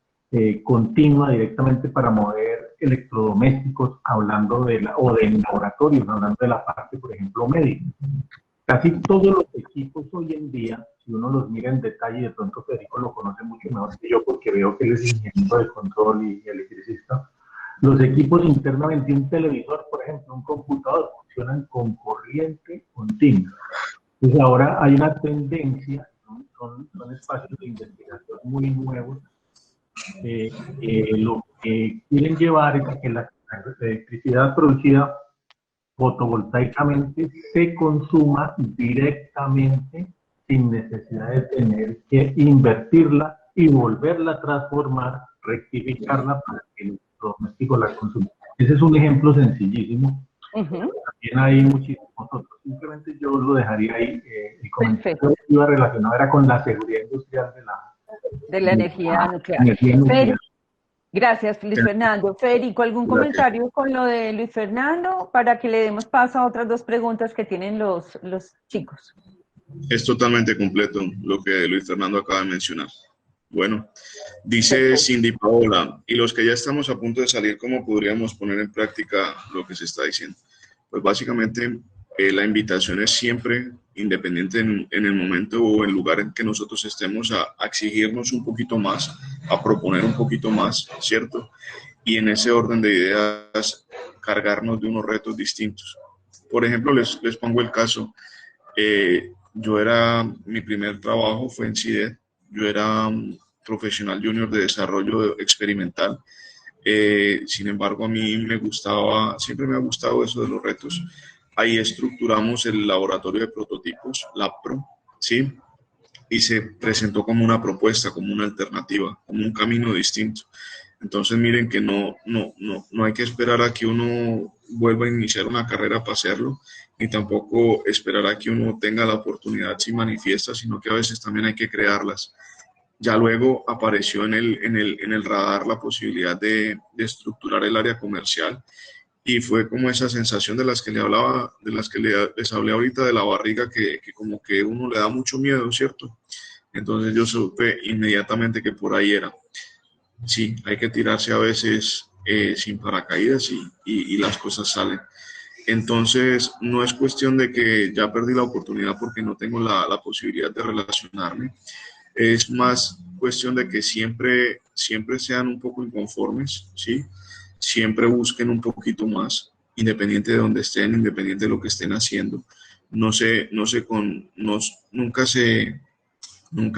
continua directamente para mover electrodomésticos, hablando o de laboratorios, hablando de la parte, por ejemplo, médica. Casi todos los equipos hoy en día, si uno los mira en detalle, de pronto Federico lo conoce mucho mejor que yo porque veo que él es ingeniero de control y electricista, los equipos internamente, un televisor, por ejemplo, un computador, funcionan con corriente continua. Entonces ahora hay una tendencia, son espacios de investigación muy nuevos, lo que quieren llevar es a que la electricidad producida fotovoltaicamente se consuma directamente sin necesidad de tener que invertirla y volverla a transformar, rectificarla para que el doméstico la consuma. Ese es un ejemplo sencillísimo. También hay muchísimos otros. Simplemente yo lo dejaría ahí. El comentario que iba relacionado era con la seguridad industrial de la energía nuclear. Gracias, Luis Fernando. Federico, ¿algún comentario con lo de Luis Fernando para que le demos paso a otras dos preguntas que tienen los chicos? Es totalmente completo lo que Luis Fernando acaba de mencionar. Bueno, dice Cindy Paola, y los que ya estamos a punto de salir, ¿cómo podríamos poner en práctica lo que se está diciendo? Pues básicamente la invitación es siempre, independiente en el momento o el lugar en que nosotros estemos, a exigirnos un poquito más, a proponer un poquito más, ¿cierto? Y en ese orden de ideas, cargarnos de unos retos distintos. Por ejemplo, les pongo el caso. Mi primer trabajo fue en CIDED. Yo era profesional junior de desarrollo experimental. Sin embargo, a mí siempre me ha gustado eso de los retos. Ahí estructuramos el laboratorio de prototipos, LabPro, ¿sí? Y se presentó como una propuesta, como una alternativa, como un camino distinto. Entonces, miren que no hay que esperar a que uno vuelva a iniciar una carrera para hacerlo, ni tampoco esperar a que uno tenga la oportunidad si manifiesta, sino que a veces también hay que crearlas. Ya luego apareció en el radar la posibilidad de estructurar el área comercial, y fue como esa sensación de las que les hablé ahorita, de la barriga, que como que uno le da mucho miedo, ¿cierto? Entonces yo supe inmediatamente que por ahí era. Sí, hay que tirarse a veces sin paracaídas y las cosas salen. Entonces, no es cuestión de que ya perdí la oportunidad porque no tengo la posibilidad de relacionarme. Es más cuestión de que siempre sean un poco inconformes, ¿sí? siempre busquen un poquito más, independiente de donde estén, independiente de lo que estén haciendo. Nunca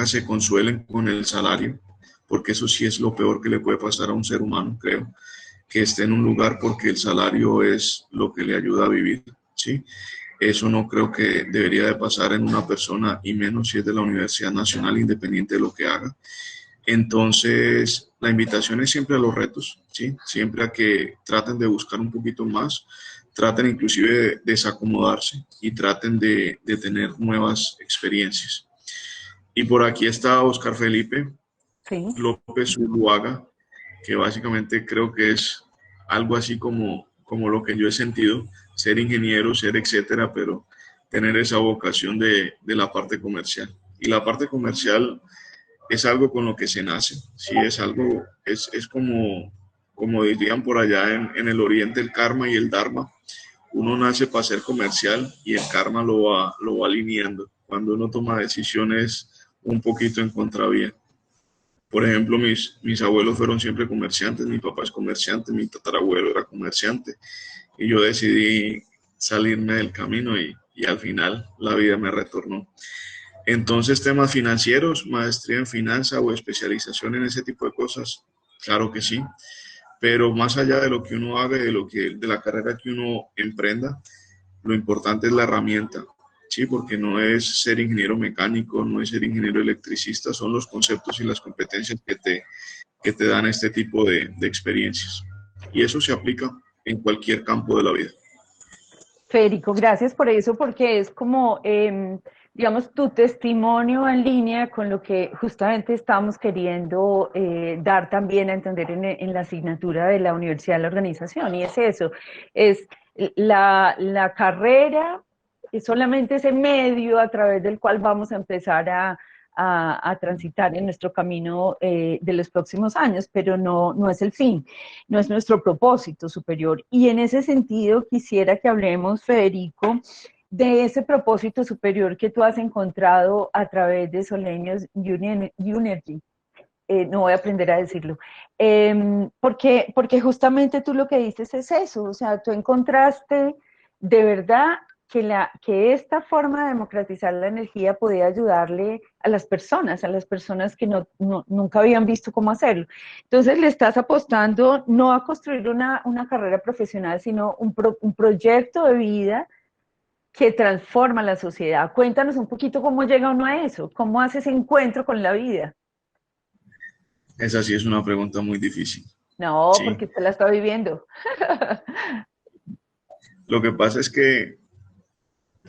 se consuelen con el salario, porque eso sí es lo peor que le puede pasar a un ser humano, creo, que esté en un lugar porque el salario es lo que le ayuda a vivir, ¿sí? Eso no creo que debería de pasar en una persona, y menos si es de la Universidad Nacional, independiente de lo que haga. Entonces, la invitación es siempre a los retos, ¿sí? Siempre a que traten de buscar un poquito más, traten inclusive de desacomodarse y traten de tener nuevas experiencias. Y por aquí está Oscar Felipe Sí. López Uluaga, que básicamente creo que es algo así como lo que yo he sentido, ser ingeniero, ser etcétera, pero tener esa vocación de la parte comercial. Y la parte comercial es algo con lo que se nace, sí, es algo, es como dirían por allá en el oriente, el karma y el dharma. Uno nace para ser comercial y el karma lo va alineando cuando uno toma decisiones un poquito en contravía. Por ejemplo, mis abuelos fueron siempre comerciantes, mi papá es comerciante, mi tatarabuelo era comerciante, y yo decidí salirme del camino y al final la vida me retornó. Entonces, temas financieros, maestría en finanza o especialización en ese tipo de cosas, claro que sí, pero más allá de lo que uno haga y de la carrera que uno emprenda, lo importante es la herramienta, sí, porque no es ser ingeniero mecánico, no es ser ingeniero electricista, son los conceptos y las competencias que te dan este tipo de experiencias. Y eso se aplica en cualquier campo de la vida. Federico, gracias por eso, porque es como, digamos, tu testimonio en línea con lo que justamente estamos queriendo dar también a entender en la asignatura de la Universidad de la Organización, y es eso, es la carrera, es solamente ese medio a través del cual vamos a empezar a transitar en nuestro camino de los próximos años, pero no es el fin, no es nuestro propósito superior. Y en ese sentido quisiera que hablemos, Federico, de ese propósito superior que tú has encontrado a través de Soleños Unergy. No voy a aprender a decirlo, porque justamente tú lo que dices es eso, o sea, tú encontraste de verdad que esta forma de democratizar la energía podía ayudarle a las personas que nunca habían visto cómo hacerlo. Entonces le estás apostando no a construir una carrera profesional, sino un proyecto de vida que transforma la sociedad. Cuéntanos un poquito cómo llega uno a eso, cómo hace ese encuentro con la vida. Esa sí es una pregunta muy difícil. No, Sí, porque usted la está viviendo. lo que pasa es que,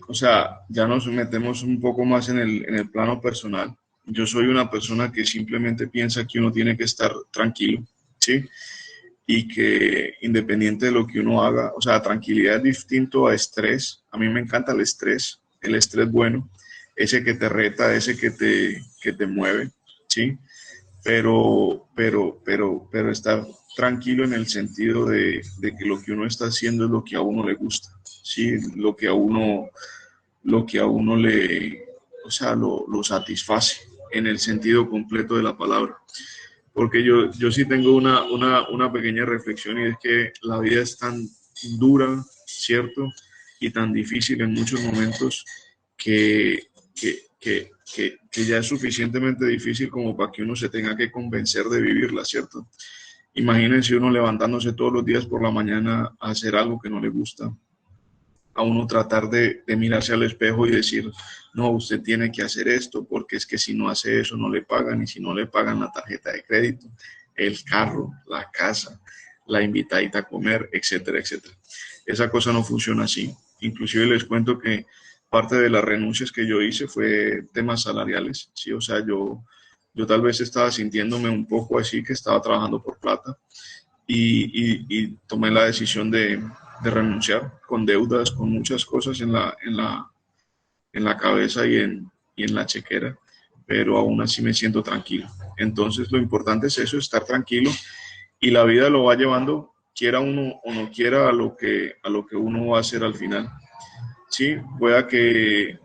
o sea, ya nos metemos un poco más en el plano personal. Yo soy una persona que simplemente piensa que uno tiene que estar tranquilo, ¿sí? Y que independiente de lo que uno haga, o sea, tranquilidad es distinto a estrés. A mí me encanta el estrés bueno, ese que te reta, ese que te mueve, ¿sí? Pero estar tranquilo en el sentido de que lo que uno está haciendo es lo que a uno le gusta, ¿sí? Lo que a uno le, o sea, lo satisface en el sentido completo de la palabra. Porque yo sí tengo una pequeña reflexión, y es que la vida es tan dura, ¿cierto? Y tan difícil en muchos momentos que, que ya es suficientemente difícil como para que uno se tenga que convencer de vivirla, ¿cierto? Imagínense uno levantándose todos los días por la mañana a hacer algo que no le gusta, a uno tratar de mirarse al espejo y decir, no, usted tiene que hacer esto, porque es que si no hace eso no le pagan, y si no le pagan la tarjeta de crédito, el carro, la casa, la invitadita a comer, etcétera, etcétera. Esa cosa no funciona así. Inclusive les cuento que parte de las renuncias que yo hice fue temas salariales, ¿sí? O sea, yo tal vez estaba sintiéndome un poco así, que estaba trabajando por plata, y tomé la decisión de renunciar con deudas, con muchas cosas en la cabeza y en la chequera, pero aún así me siento tranquilo. Entonces lo importante es eso, estar tranquilo, y la vida lo va llevando, quiera uno o no quiera, a lo que uno va a hacer al final. Sí, pueda que,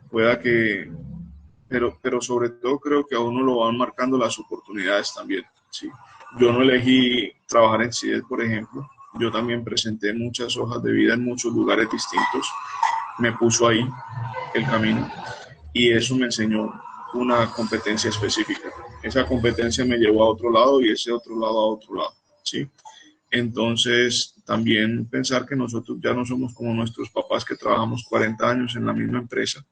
pero sobre todo creo que a uno lo van marcando las oportunidades también. Sí. Yo no elegí trabajar en CIDES, por ejemplo, yo también presenté muchas hojas de vida en muchos lugares distintos, me puso ahí el camino y eso me enseñó una competencia específica. Esa competencia me llevó a otro lado y ese otro lado a otro lado, ¿sí? Entonces, también pensar que nosotros ya no somos como nuestros papás que trabajamos 40 años en la misma empresa,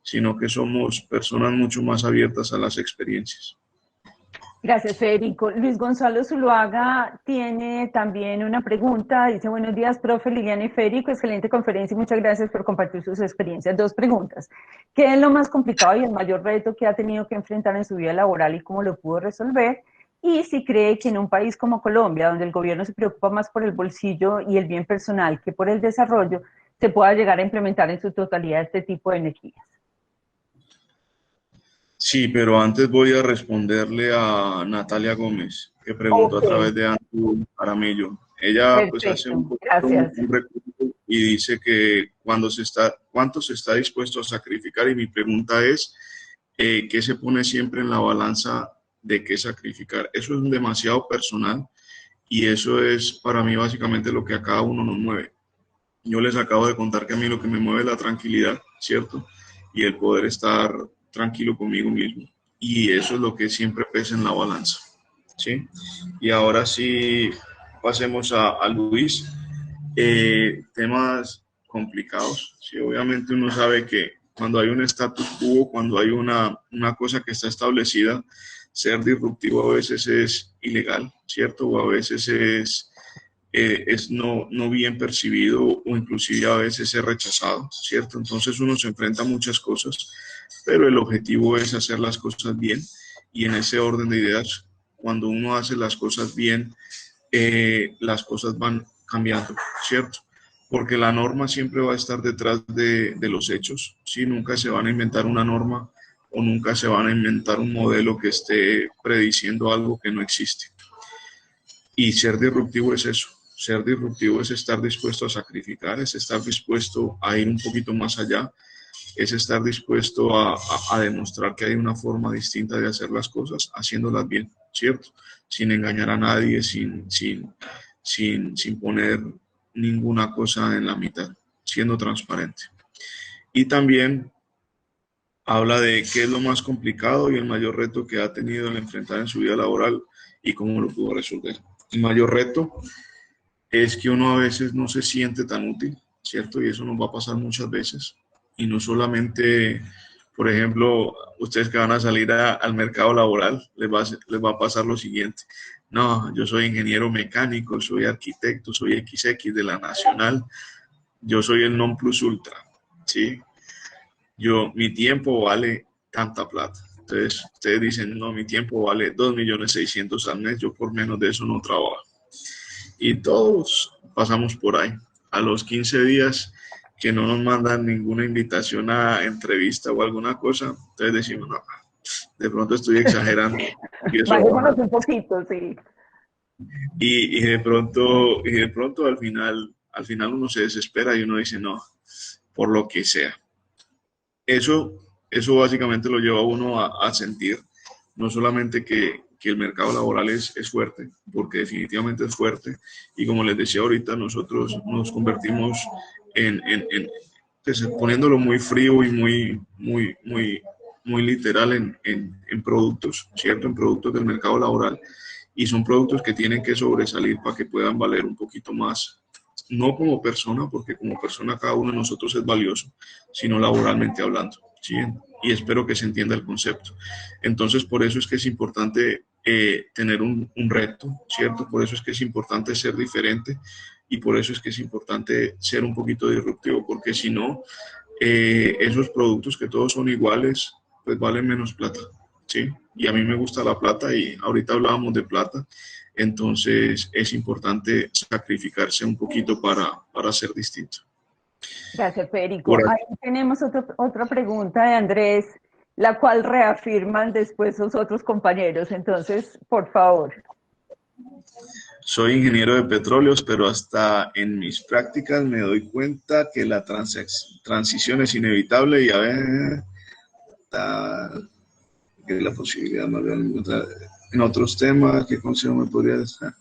sino que somos personas mucho más abiertas a las experiencias. Gracias, Federico. Luis Gonzalo Zuluaga tiene también una pregunta. Dice, buenos días, profe Liliana y Federico. Excelente conferencia y muchas gracias por compartir sus experiencias. Dos preguntas. ¿Qué es lo más complicado y el mayor reto que ha tenido que enfrentar en su vida laboral y cómo lo pudo resolver? Y si cree que en un país como Colombia, donde el gobierno se preocupa más por el bolsillo y el bien personal que por el desarrollo, se pueda llegar a implementar en su totalidad este tipo de energías. Sí, pero antes voy a responderle a Natalia Gómez, que preguntó a través de Andrew Aramillo. Ella pues hace Perfecto, un poquito gracias. un recuento y dice que cuánto se está dispuesto a sacrificar y mi pregunta es, ¿qué se pone siempre en la balanza de qué sacrificar? Eso es demasiado personal y eso es para mí básicamente lo que a cada uno nos mueve. Yo les acabo de contar que a mí lo que me mueve es la tranquilidad, ¿cierto? Y el poder estar tranquilo conmigo mismo. Y eso es lo que siempre pesa en la balanza, ¿sí? Y ahora sí, pasemos a Luis. Temas complicados, ¿sí? Obviamente uno sabe que cuando hay un status quo, cuando hay una cosa que está establecida, ser disruptivo a veces es ilegal, ¿cierto? O a veces es no bien percibido o inclusive a veces es rechazado, ¿cierto? Entonces uno se enfrenta a muchas cosas, pero el objetivo es hacer las cosas bien y en ese orden de ideas, cuando uno hace las cosas bien, las cosas van cambiando, ¿cierto? Porque la norma siempre va a estar detrás de los hechos, ¿sí? Nunca se van a inventar una norma o nunca se van a inventar un modelo que esté prediciendo algo que no existe. Y ser disruptivo es eso. Ser disruptivo es estar dispuesto a sacrificar, es estar dispuesto a ir un poquito más allá, es estar dispuesto a demostrar que hay una forma distinta de hacer las cosas, haciéndolas bien, ¿cierto? Sin engañar a nadie, sin poner ninguna cosa en la mitad, siendo transparente. Y también habla de qué es lo más complicado y el mayor reto que ha tenido al enfrentar en su vida laboral y cómo lo pudo resolver. El mayor reto es que uno a veces no se siente tan útil, ¿cierto? Y eso nos va a pasar muchas veces. Y no solamente, por ejemplo, ustedes que van a salir al mercado laboral, les va a pasar lo siguiente. No, yo soy ingeniero mecánico, soy arquitecto, soy XX de la Nacional, yo soy el non plus ultra, ¿sí? Mi tiempo vale tanta plata. Entonces, ustedes dicen, no, mi tiempo vale 2.600.000 al mes, yo por menos de eso no trabajo. Y todos pasamos por ahí. A los 15 días que no nos mandan ninguna invitación a entrevista o alguna cosa, entonces decimos, no, de pronto estoy exagerando. Bajémonos un poquito, sí. Y de pronto al final uno se desespera y uno dice, no, por lo que sea. Eso básicamente lo lleva a uno a sentir no solamente que el mercado laboral es fuerte, porque definitivamente es fuerte, y como les decía ahorita, nosotros nos convertimos pues, poniéndolo muy frío y muy literal en productos, ¿cierto? En productos del mercado laboral, y son productos que tienen que sobresalir para que puedan valer un poquito más, no como persona, porque como persona cada uno de nosotros es valioso, sino laboralmente hablando, ¿sí? Y espero que se entienda el concepto. Entonces, por eso es que es importante tener un reto, ¿cierto? Por eso es que es importante ser diferente y por eso es que es importante ser un poquito disruptivo, porque si no, esos productos que todos son iguales, pues valen menos plata, ¿sí? Y a mí me gusta la plata y ahorita hablábamos de plata, entonces es importante sacrificarse un poquito para ser distinto. Gracias, Federico. Por Ahí tenemos otra pregunta de Andrés, la cual reafirman después los otros compañeros. Entonces, por favor. Soy ingeniero de petróleos, pero hasta en mis prácticas me doy cuenta que la transición es inevitable y a ver, que la posibilidad más grande en otros temas, ¿qué consejo me podría dar?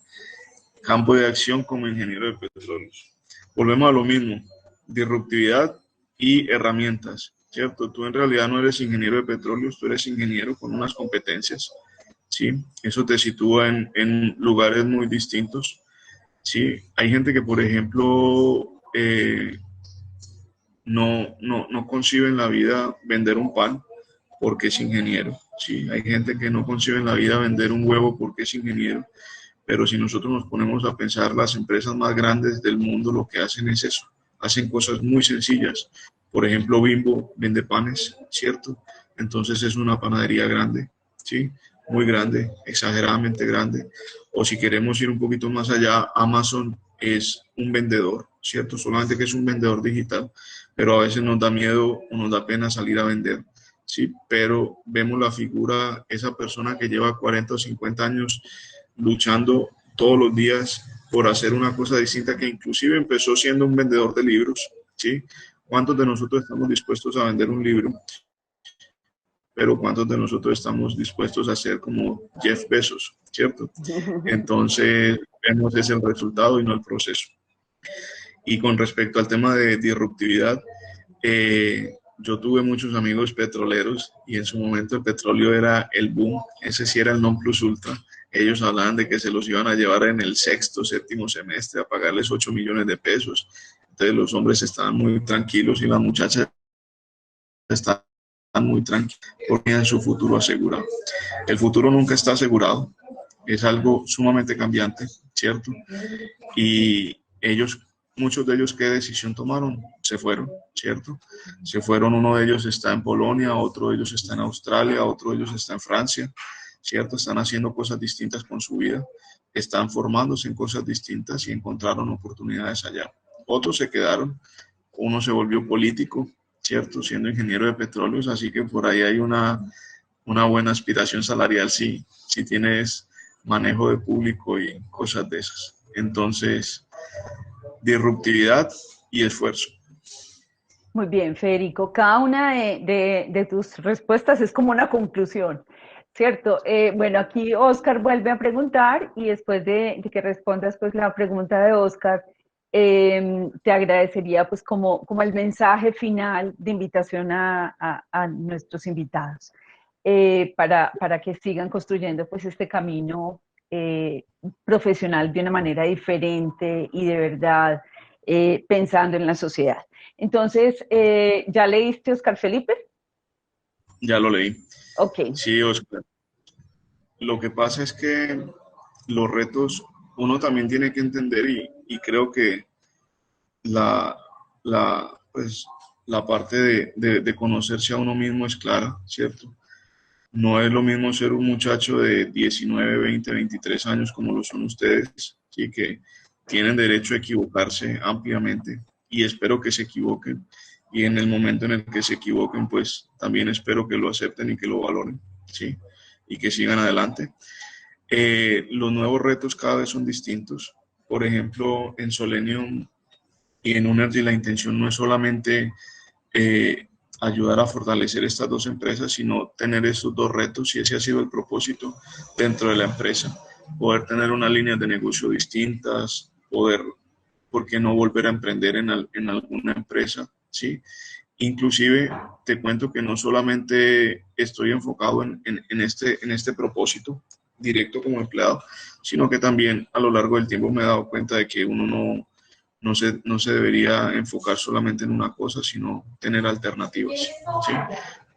campo de acción como ingeniero de petróleos. Volvemos a lo mismo, disruptividad y herramientas, ¿cierto? Tú en realidad no eres ingeniero de petróleos, tú eres ingeniero con unas competencias, ¿sí? Eso te sitúa en lugares muy distintos, ¿sí? Hay gente que, por ejemplo, no concibe en la vida vender un pan porque es ingeniero, ¿sí? Hay gente que no concibe en la vida vender un huevo porque es ingeniero, pero si nosotros nos ponemos a pensar, las empresas más grandes del mundo lo que hacen es eso, hacen cosas muy sencillas. Por ejemplo, Bimbo vende panes, ¿cierto? Entonces es una panadería grande, ¿sí? Muy grande, exageradamente grande. O si queremos ir un poquito más allá, Amazon es un vendedor, ¿cierto? Solamente que es un vendedor digital, pero a veces nos da miedo o nos da pena salir a vender, ¿sí? Pero vemos la figura, esa persona que lleva 40 o 50 años luchando todos los días por hacer una cosa distinta, que inclusive empezó siendo un vendedor de libros, ¿sí? ¿Cuántos de nosotros estamos dispuestos a vender un libro? Pero ¿cuántos de nosotros estamos dispuestos a ser como Jeff Bezos, ¿cierto? Entonces, vemos ese el resultado y no el proceso. Y con respecto al tema de disruptividad, yo tuve muchos amigos petroleros y en su momento el petróleo era el boom, ese sí era el non plus ultra. Ellos hablaban de que se los iban a llevar en el sexto, séptimo semestre a pagarles 8 millones de pesos. Entonces los hombres estaban muy tranquilos y las muchachas estaban muy tranquilas porque tenían su futuro asegurado. El futuro nunca está asegurado, es algo sumamente cambiante, ¿cierto? Y ellos, muchos de ellos, ¿qué decisión tomaron? Se fueron, ¿cierto? Se fueron, uno de ellos está en Polonia, otro de ellos está en Australia, otro de ellos está en Francia, ¿cierto? Están haciendo cosas distintas con su vida, están formándose en cosas distintas y encontraron oportunidades allá. Otros se quedaron, uno se volvió político, ¿cierto? Siendo ingeniero de petróleos, así que por ahí hay una buena aspiración salarial si tienes manejo de público y cosas de esas. Entonces, disruptividad y esfuerzo. Muy bien, Federico. Cada una de tus respuestas es como una conclusión, ¿cierto? Bueno, aquí Oscar vuelve a preguntar y después de que respondas pues la pregunta de Oscar, te agradecería pues como el mensaje final de invitación a nuestros invitados para que sigan construyendo pues este camino profesional de una manera diferente y de verdad pensando en la sociedad. Entonces, ¿ya leíste Oscar Felipe? Ya lo leí. Ok. Sí, Oscar. Lo que pasa es que los retos uno también tiene que entender y creo que la, pues, la parte de conocerse a uno mismo es clara, ¿cierto? No es lo mismo ser un muchacho de 19, 20, 23 años como lo son ustedes, ¿sí? Que tienen derecho a equivocarse ampliamente y espero que se equivoquen. Y en el momento en el que se equivoquen, pues también espero que lo acepten y que lo valoren, ¿sí? Y que sigan adelante. Los nuevos retos cada vez son distintos. Por ejemplo, en Solenium y en Unergy la intención no es solamente ayudar a fortalecer estas dos empresas, sino tener estos dos retos, y ese ha sido el propósito dentro de la empresa, poder tener unas líneas de negocio distintas, poder, ¿por qué no volver a emprender en alguna empresa? ¿Sí? Inclusive te cuento que no solamente estoy enfocado en este propósito directo como empleado, sino que también a lo largo del tiempo me he dado cuenta de que uno no se debería enfocar solamente en una cosa, sino tener alternativas, ¿sí?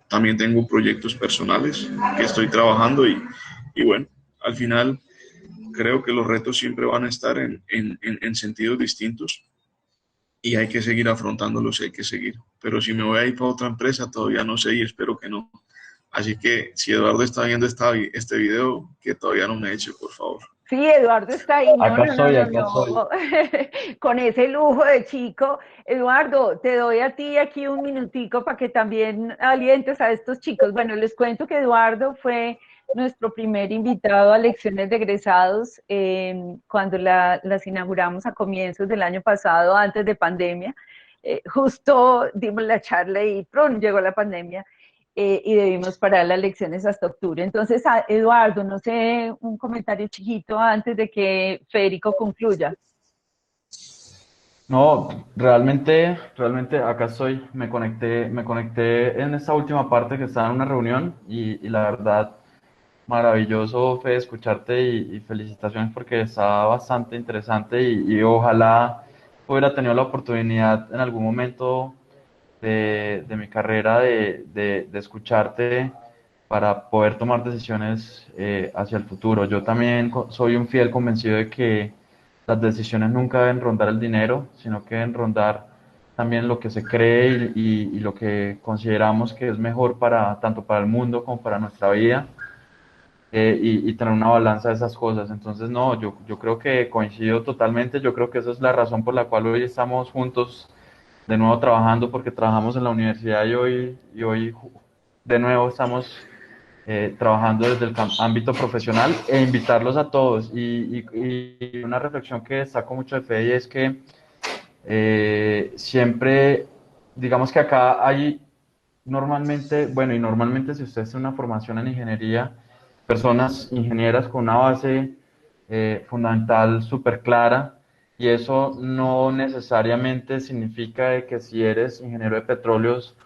También tengo proyectos personales que estoy trabajando y bueno, al final creo que los retos siempre van a estar en sentidos distintos y hay que seguir afrontándolos, hay que seguir. Pero si me voy a ir para otra empresa, todavía no sé y espero que no. Así que si Eduardo está viendo este video, que todavía no me eche, por favor. Sí, Eduardo está ahí. No, Acá no, no, estoy, no, acá estoy. no. Con ese lujo de chico. Eduardo, te doy a ti aquí un minutico para que también alientes a estos chicos. Bueno, les cuento que Eduardo fue nuestro primer invitado a lecciones de egresados cuando las inauguramos a comienzos del año pasado, antes de pandemia. Justo dimos la charla y ¡prum! Llegó la pandemia. y debimos parar las lecciones hasta octubre. Entonces, Eduardo, no sé, un comentario chiquito antes de que Federico concluya. No, realmente acá estoy. Me conecté en esta última parte que estaba en una reunión y la verdad, maravilloso, Fede, escucharte y felicitaciones porque está bastante interesante y ojalá hubiera tenido la oportunidad en algún momento de mi carrera de escucharte para poder tomar decisiones hacia el futuro. Yo también soy un fiel convencido de que las decisiones nunca deben rondar el dinero, sino que deben rondar también lo que se cree y lo que consideramos que es mejor para tanto para el mundo como para nuestra vida, y tener una balanza de esas cosas. Entonces, no, yo creo que coincido totalmente. Yo creo que esa es la razón por la cual hoy estamos juntos de nuevo trabajando, porque trabajamos en la universidad y hoy de nuevo estamos trabajando desde el ámbito profesional, e invitarlos a todos. Y una reflexión que destaco mucho de Fede es que siempre, digamos que acá hay normalmente, bueno, y normalmente si usted hace una formación en ingeniería, personas ingenieras con una base fundamental súper clara, y eso no necesariamente significa de que si eres ingeniero de petróleos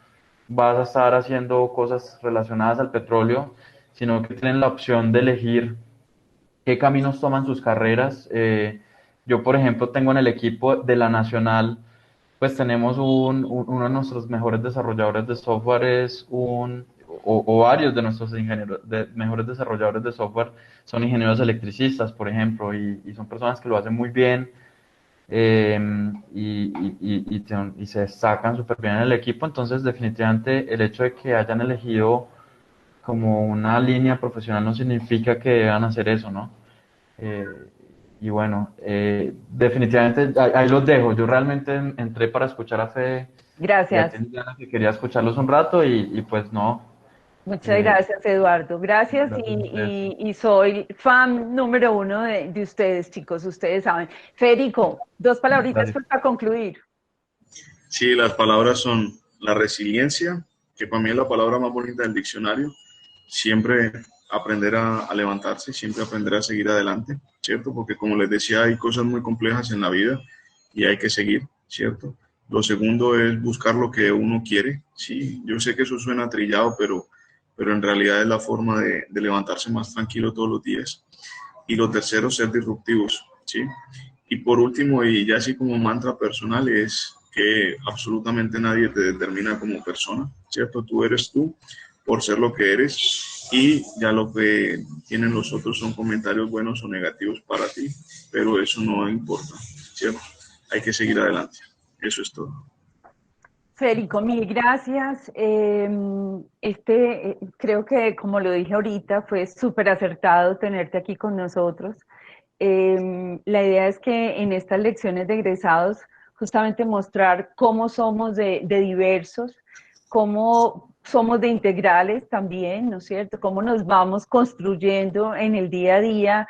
vas a estar haciendo cosas relacionadas al petróleo, sino que tienen la opción de elegir qué caminos toman sus carreras. Yo, por ejemplo, tengo en el equipo de la Nacional, pues tenemos uno de nuestros mejores desarrolladores de software es o varios de nuestros mejores desarrolladores de software son ingenieros electricistas, por ejemplo, y son personas que lo hacen muy bien, eh, y se destacan súper bien en el equipo. Entonces, definitivamente, el hecho de que hayan elegido como una línea profesional no significa que deban hacer eso, ¿no? Eh, y bueno, definitivamente ahí los dejo. Yo realmente entré para escuchar a Fede y a ti, Gracias. Liliana, que quería escucharlos un rato y pues no. Muchas eh, gracias, Eduardo. Gracias Gracias a ustedes. y soy fan número uno de ustedes, chicos. Ustedes saben. Federico, dos palabritas Gracias. pues, para concluir. Sí, las palabras son la resiliencia, que para mí es la palabra más bonita del diccionario. Siempre aprender a levantarse, siempre aprender a seguir adelante, ¿cierto? Porque como les decía, hay cosas muy complejas en la vida y hay que seguir, ¿cierto? Lo segundo es buscar lo que uno quiere. Sí, yo sé que eso suena trillado, pero en realidad es la forma de levantarse más tranquilo todos los días. Y lo tercero, ser disruptivos, ¿sí? Y por último, y ya así como mantra personal, es que absolutamente nadie te determina como persona, ¿cierto? Tú eres tú por ser lo que eres, y ya lo que tienen los otros son comentarios buenos o negativos para ti, pero eso no importa, ¿cierto? Hay que seguir adelante. Eso es todo. Federico, mil gracias. Creo que, como lo dije ahorita, fue súper acertado tenerte aquí con nosotros. La idea es que en estas lecciones de egresados, justamente mostrar cómo somos de diversos, cómo somos de integrales también, ¿no es cierto? Cómo nos vamos construyendo en el día a día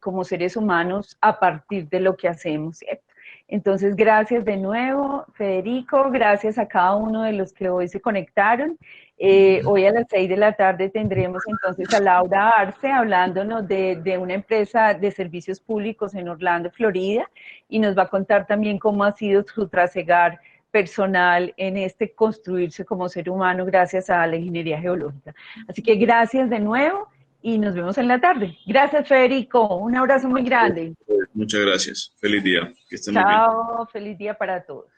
como seres humanos a partir de lo que hacemos, ¿cierto? Entonces, gracias de nuevo, Federico, gracias a cada uno de los que hoy se conectaron. Hoy a las 6 de la tarde tendremos entonces a Laura Arce hablándonos de una empresa de servicios públicos en Orlando, Florida, y nos va a contar también cómo ha sido su trasegar personal en este construirse como ser humano gracias a la ingeniería geológica. Así que gracias de nuevo y nos vemos en la tarde. Gracias, Federico. Un abrazo muy grande. Muchas gracias. Feliz día. Que estén muy bien. Chao. Feliz día para todos.